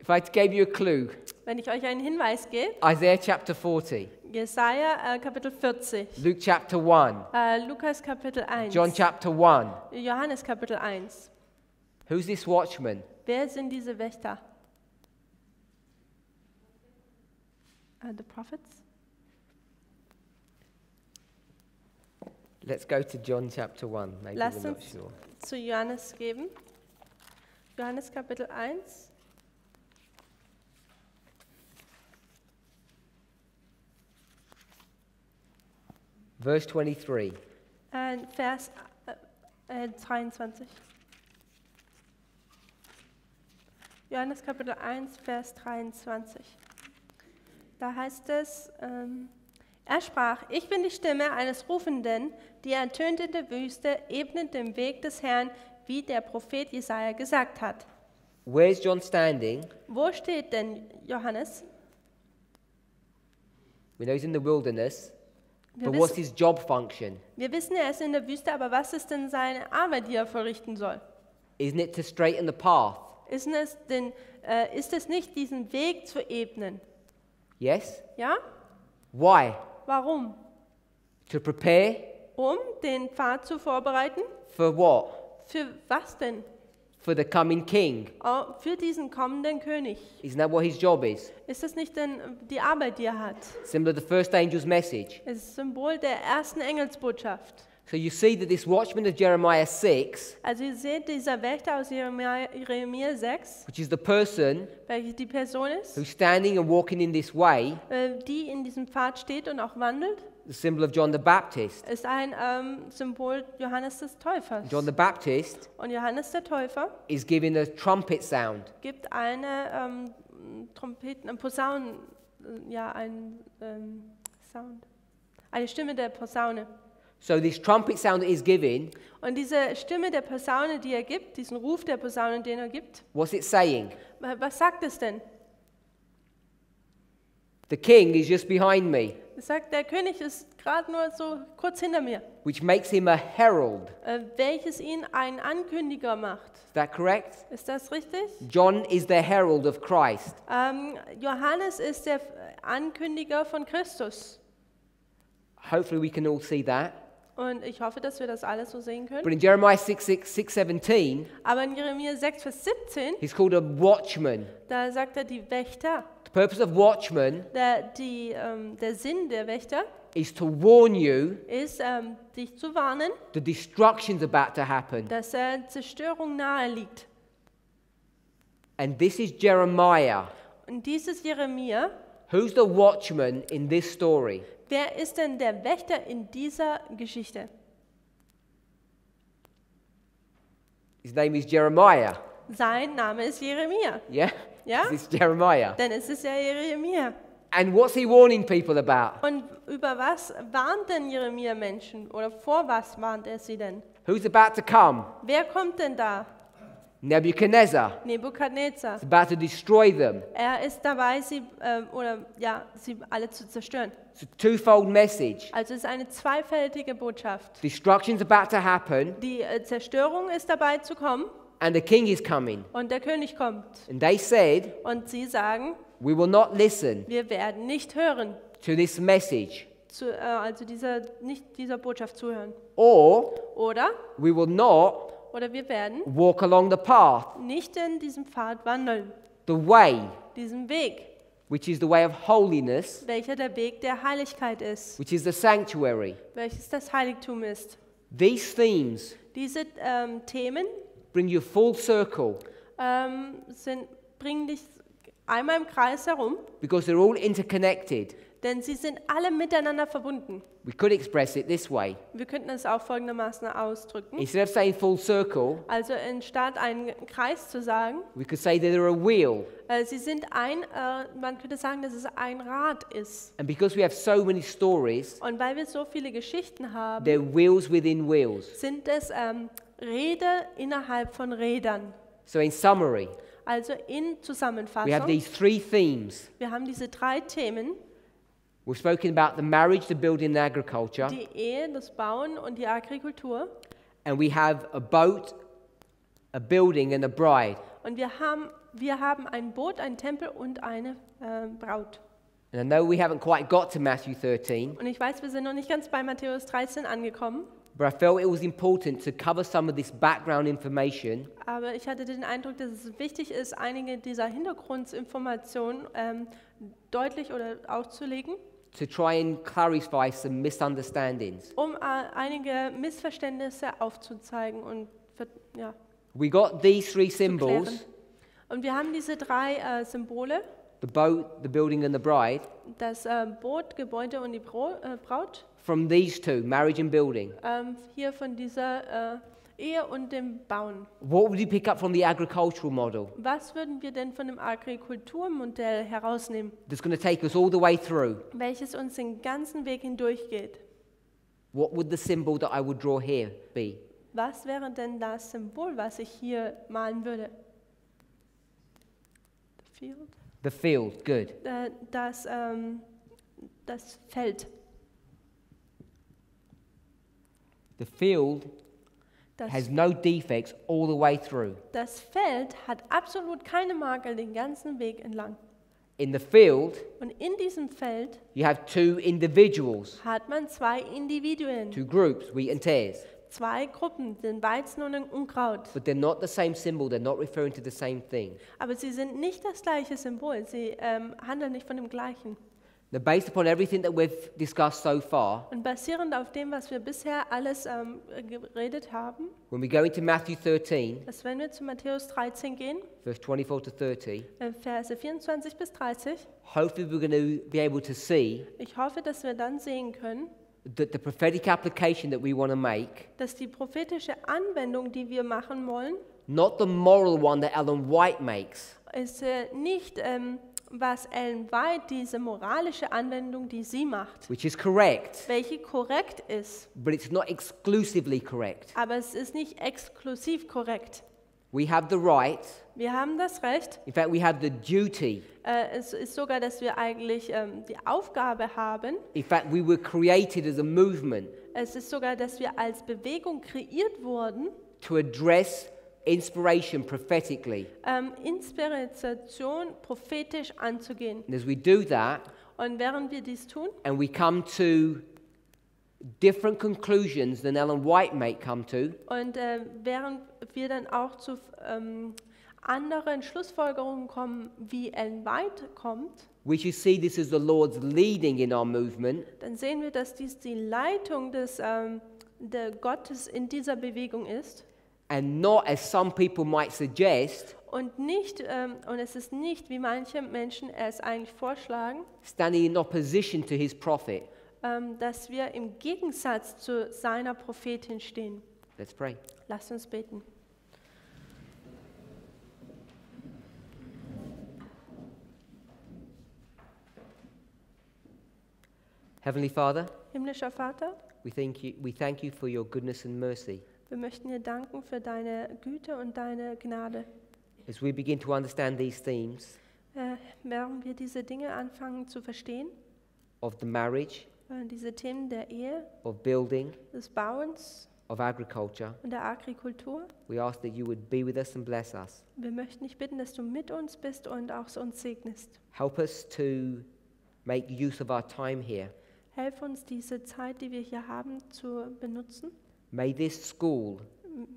Speaker 1: If I gave you a clue,
Speaker 2: Wenn ich euch einen Hinweis gebe,
Speaker 1: Isaiah chapter 40,
Speaker 2: Jesaja Kapitel 40,
Speaker 1: Luke chapter 1,
Speaker 2: Lukas Kapitel 1,
Speaker 1: John chapter 1,
Speaker 2: Johannes Kapitel 1.
Speaker 1: who's this watchman?
Speaker 2: Wer sind diese Wächter? The prophets?
Speaker 1: Let's go to John chapter 1, maybe
Speaker 2: Lasst
Speaker 1: we're not
Speaker 2: uns
Speaker 1: sure.
Speaker 2: zu Johannes geben. Johannes Kapitel 1.
Speaker 1: Verse 23.
Speaker 2: Vers 23. Johannes Kapitel 1, Vers 23. Da heißt es, er sprach, ich bin die Stimme eines Rufenden, die ertönt in der Wüste, ebnet den Weg des Herrn, wie der Prophet Jesaja gesagt hat.
Speaker 1: Where's John standing?
Speaker 2: Wo steht denn Johannes?
Speaker 1: We know he's in the wilderness,
Speaker 2: Wir
Speaker 1: but what's
Speaker 2: wissen,
Speaker 1: his job function?
Speaker 2: wir wissen, er ist in der Wüste, aber was ist denn seine Arbeit, die er verrichten soll?
Speaker 1: Isn't it to straighten the path?
Speaker 2: Ist es nicht, diesen Weg zu ebnen?
Speaker 1: Yes?
Speaker 2: Ja?
Speaker 1: Why?
Speaker 2: Warum?
Speaker 1: To prepare
Speaker 2: Um den Pfad zu vorbereiten?
Speaker 1: for what?
Speaker 2: Für was denn?
Speaker 1: For the coming king.
Speaker 2: Oh, für diesen kommenden König.
Speaker 1: Isn't that what his job is?
Speaker 2: Ist das nicht denn die Arbeit, die er hat?
Speaker 1: Similar to the first angel's message.
Speaker 2: Es ist Symbol der ersten Engelsbotschaft.
Speaker 1: So you see that this watchman of Jeremiah 6,
Speaker 2: Also ihr seht, dieser Wächter aus Jeremia 6,
Speaker 1: which is the person
Speaker 2: welche die Person ist,
Speaker 1: who's standing and walking in this way,
Speaker 2: die in diesem Pfad steht und auch wandelt,
Speaker 1: the symbol of John the Baptist.
Speaker 2: ist ein Symbol Johannes des Täufers.
Speaker 1: John the Baptist
Speaker 2: Und Johannes der Täufer
Speaker 1: is giving a trumpet sound.
Speaker 2: gibt eine Trompeten, Posaunen, Sound, eine Stimme der Posaune.
Speaker 1: So this trumpet sound that he's giving,
Speaker 2: Und diese Stimme der Posaune, die er gibt, diesen Ruf der Posaune, den er gibt,
Speaker 1: what's it saying?
Speaker 2: was sagt es denn?
Speaker 1: The king is just behind me,
Speaker 2: Es sagt, der König ist gerade nur so kurz hinter mir,
Speaker 1: which makes him a herald.
Speaker 2: welches ihn ein Ankündiger macht.
Speaker 1: Is that correct?
Speaker 2: Ist das richtig?
Speaker 1: John is the herald of Christ.
Speaker 2: Johannes ist der Ankündiger von Christus.
Speaker 1: Hopefully we can all see that.
Speaker 2: Und ich hoffe, dass wir das alles so sehen können.
Speaker 1: But in Jeremiah 6:17,
Speaker 2: Aber in Jeremia 6, Vers 17,
Speaker 1: he's called a watchman.
Speaker 2: da sagt er die Wächter.
Speaker 1: The purpose of watchman
Speaker 2: Der Sinn der Wächter
Speaker 1: is to warn you
Speaker 2: ist, dich zu warnen,
Speaker 1: the destruction's about to happen.
Speaker 2: dass Zerstörung nahe liegt.
Speaker 1: And this is Jeremiah.
Speaker 2: Und dieses Jeremia,
Speaker 1: Who's the watchman in this story?
Speaker 2: wer ist denn der Wächter in dieser Geschichte?
Speaker 1: His name is Jeremiah.
Speaker 2: Sein Name ist Jeremia.
Speaker 1: Yeah?
Speaker 2: Ja?
Speaker 1: This is Jeremiah.
Speaker 2: Denn es ist ja Jeremia.
Speaker 1: And what's he warning people about?
Speaker 2: Und über was warnt denn Jeremia Menschen? Oder vor was warnt er sie denn?
Speaker 1: Who's about to come?
Speaker 2: Wer kommt denn da?
Speaker 1: Nebuchadnezzar.
Speaker 2: Nebukadnezar.
Speaker 1: He's about to destroy them.
Speaker 2: Er ist dabei, sie alle zu zerstören.
Speaker 1: It's a twofold message.
Speaker 2: Also es ist eine zweifältige Botschaft.
Speaker 1: Destruction's about to happen,
Speaker 2: Die Zerstörung ist dabei zu kommen
Speaker 1: and the king is coming.
Speaker 2: und der König kommt.
Speaker 1: And they said,
Speaker 2: Und sie sagen,
Speaker 1: we will not listen
Speaker 2: wir werden nicht hören,
Speaker 1: to this message,
Speaker 2: also nicht dieser Botschaft zuhören.
Speaker 1: or
Speaker 2: Oder
Speaker 1: we will not
Speaker 2: wir werden
Speaker 1: walk along the path,
Speaker 2: nicht in diesem Pfad wandeln,
Speaker 1: the way,
Speaker 2: diesem Weg,
Speaker 1: which is the way of holiness,
Speaker 2: welcher der Weg der Heiligkeit ist,
Speaker 1: which is the sanctuary.
Speaker 2: welches das Heiligtum ist.
Speaker 1: These themes
Speaker 2: Diese Themen
Speaker 1: bring you full circle
Speaker 2: bringen dich einmal im Kreis herum,
Speaker 1: because they're all interconnected.
Speaker 2: denn sie sind alle miteinander verbunden.
Speaker 1: We could express it this way.
Speaker 2: Wir könnten es auch folgendermaßen ausdrücken.
Speaker 1: Instead of saying full circle,
Speaker 2: Also anstatt einen Kreis zu sagen,
Speaker 1: we could say that they're a wheel.
Speaker 2: sie sind man könnte sagen, dass es ein Rad ist.
Speaker 1: And because we have so many stories,
Speaker 2: Und weil wir so viele Geschichten haben,
Speaker 1: they're wheels within wheels.
Speaker 2: sind es Räder innerhalb von Rädern.
Speaker 1: So in summary,
Speaker 2: Also in
Speaker 1: we have
Speaker 2: Zusammenfassung,
Speaker 1: these three themes.
Speaker 2: wir haben diese 3 Themen,
Speaker 1: We've spoken about the marriage, the building, and agriculture.
Speaker 2: die Ehe, das Bauen und die Agrikultur.
Speaker 1: And we have a boat, a building, and a bride.
Speaker 2: Und wir haben ein Boot, einen Tempel und eine Braut.
Speaker 1: And I know we haven't quite got to Matthew 13,
Speaker 2: Und ich weiß, wir sind noch nicht ganz bei Matthäus 13 angekommen,
Speaker 1: but I felt it was important to cover some of this background information
Speaker 2: aber ich hatte den Eindruck, dass es wichtig ist, einige dieser Hintergrundinformationen deutlich oder auszulegen,
Speaker 1: to try and clarify some misunderstandings.
Speaker 2: um einige Missverständnisse aufzuzeigen und
Speaker 1: We got these three
Speaker 2: zu klären.
Speaker 1: symbols,
Speaker 2: Und wir haben diese 3 Symbole,
Speaker 1: the boat, the building, and the bride,
Speaker 2: das Boot, Gebäude und die Braut,
Speaker 1: from these two, marriage and building.
Speaker 2: hier von dieser Ehe und dem Bauen.
Speaker 1: What would you pick up from the agricultural model?
Speaker 2: Was würden wir denn von dem Agrikulturmodell herausnehmen,
Speaker 1: That's going to take us all the way through.
Speaker 2: welches uns den ganzen Weg hindurch geht?
Speaker 1: What would the symbol that I would draw here be?
Speaker 2: Was wäre denn das Symbol, was ich hier malen würde? The field?
Speaker 1: The field, good.
Speaker 2: Das Feld.
Speaker 1: The field
Speaker 2: Das,
Speaker 1: has no defects all the way through.
Speaker 2: das Feld hat absolut keine Makel den ganzen Weg entlang.
Speaker 1: In the field,
Speaker 2: Und in diesem Feld
Speaker 1: you have two individuals,
Speaker 2: hat man 2 Individuen,
Speaker 1: two groups, wheat and tares.
Speaker 2: 2 Gruppen, den Weizen und den Unkraut.
Speaker 1: But they're not the same symbol, they're not referring to the same thing.
Speaker 2: Aber sie sind nicht das gleiche Symbol, sie handeln nicht von dem gleichen.
Speaker 1: Now, based upon everything that we've discussed so far,
Speaker 2: Und basierend auf dem, was wir bisher alles geredet haben,
Speaker 1: when we go into Matthew 13,
Speaker 2: dass wenn wir zu Matthäus 13 gehen,
Speaker 1: verse 24 to 30,
Speaker 2: Verse 24 bis 30,
Speaker 1: hopefully we're going to be able to see
Speaker 2: ich hoffe, dass wir dann sehen können,
Speaker 1: that the prophetic application that we want to make,
Speaker 2: dass die prophetische Anwendung, die wir machen wollen,
Speaker 1: not the moral one that Ellen White makes,
Speaker 2: ist nicht, was Ellen White, diese moralische Anwendung, die sie macht,
Speaker 1: which is correct,
Speaker 2: welche korrekt ist,
Speaker 1: but it's not exclusively correct.
Speaker 2: aber es ist nicht exklusiv korrekt.
Speaker 1: We have the right,
Speaker 2: Wir haben das Recht,
Speaker 1: in fact, we have the duty.
Speaker 2: es ist sogar, dass wir eigentlich die Aufgabe haben,
Speaker 1: In fact, we were created as a movement
Speaker 2: es ist sogar, dass wir als Bewegung kreiert wurden,
Speaker 1: to address inspiration prophetically.
Speaker 2: Inspiration prophetisch anzugehen.
Speaker 1: And as we do that,
Speaker 2: Und während wir dies tun
Speaker 1: and we come to different conclusions than Ellen White may come to,
Speaker 2: und während wir dann auch zu anderen Schlussfolgerungen kommen, wie Ellen White kommt,
Speaker 1: we should see this as the Lord's leading in our movement,
Speaker 2: dann sehen wir, dass dies die Leitung der Gottes in dieser Bewegung ist
Speaker 1: and not, as some people might suggest,
Speaker 2: und es ist nicht, wie manche Menschen es eigentlich vorschlagen,
Speaker 1: standing in opposition to his prophet.
Speaker 2: dass wir im Gegensatz zu seiner Prophetin stehen.
Speaker 1: Let's pray.
Speaker 2: Lasst uns beten.
Speaker 1: Heavenly Father,
Speaker 2: Himmlischer Vater,
Speaker 1: we thank you for your goodness and mercy.
Speaker 2: wir möchten dir danken für deine Güte und deine Gnade.
Speaker 1: As we begin to understand these themes
Speaker 2: Während wir diese Dinge anfangen zu verstehen,
Speaker 1: of the marriage,
Speaker 2: diese Themen der Ehe,
Speaker 1: of building,
Speaker 2: des Bauens
Speaker 1: of agriculture,
Speaker 2: und der Agrikultur,
Speaker 1: we ask that you would be with us and bless us.
Speaker 2: wir möchten dich bitten, dass du mit uns bist und auch uns segnest.
Speaker 1: Help us to make use of our time here.
Speaker 2: Helf uns, diese Zeit, die wir hier haben, zu benutzen.
Speaker 1: May this school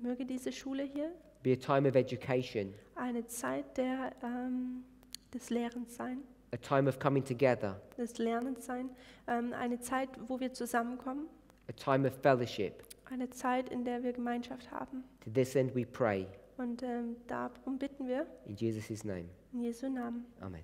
Speaker 2: Möge diese Schule hier
Speaker 1: be a time of education,
Speaker 2: eine Zeit des Lehrens sein,
Speaker 1: a time of coming together,
Speaker 2: des Lernens sein, eine Zeit, wo wir zusammenkommen,
Speaker 1: a time of fellowship.
Speaker 2: eine Zeit, in der wir Gemeinschaft haben.
Speaker 1: To this end we pray.
Speaker 2: Und darum bitten wir
Speaker 1: In Jesus' name,
Speaker 2: in Jesu Namen.
Speaker 1: amen.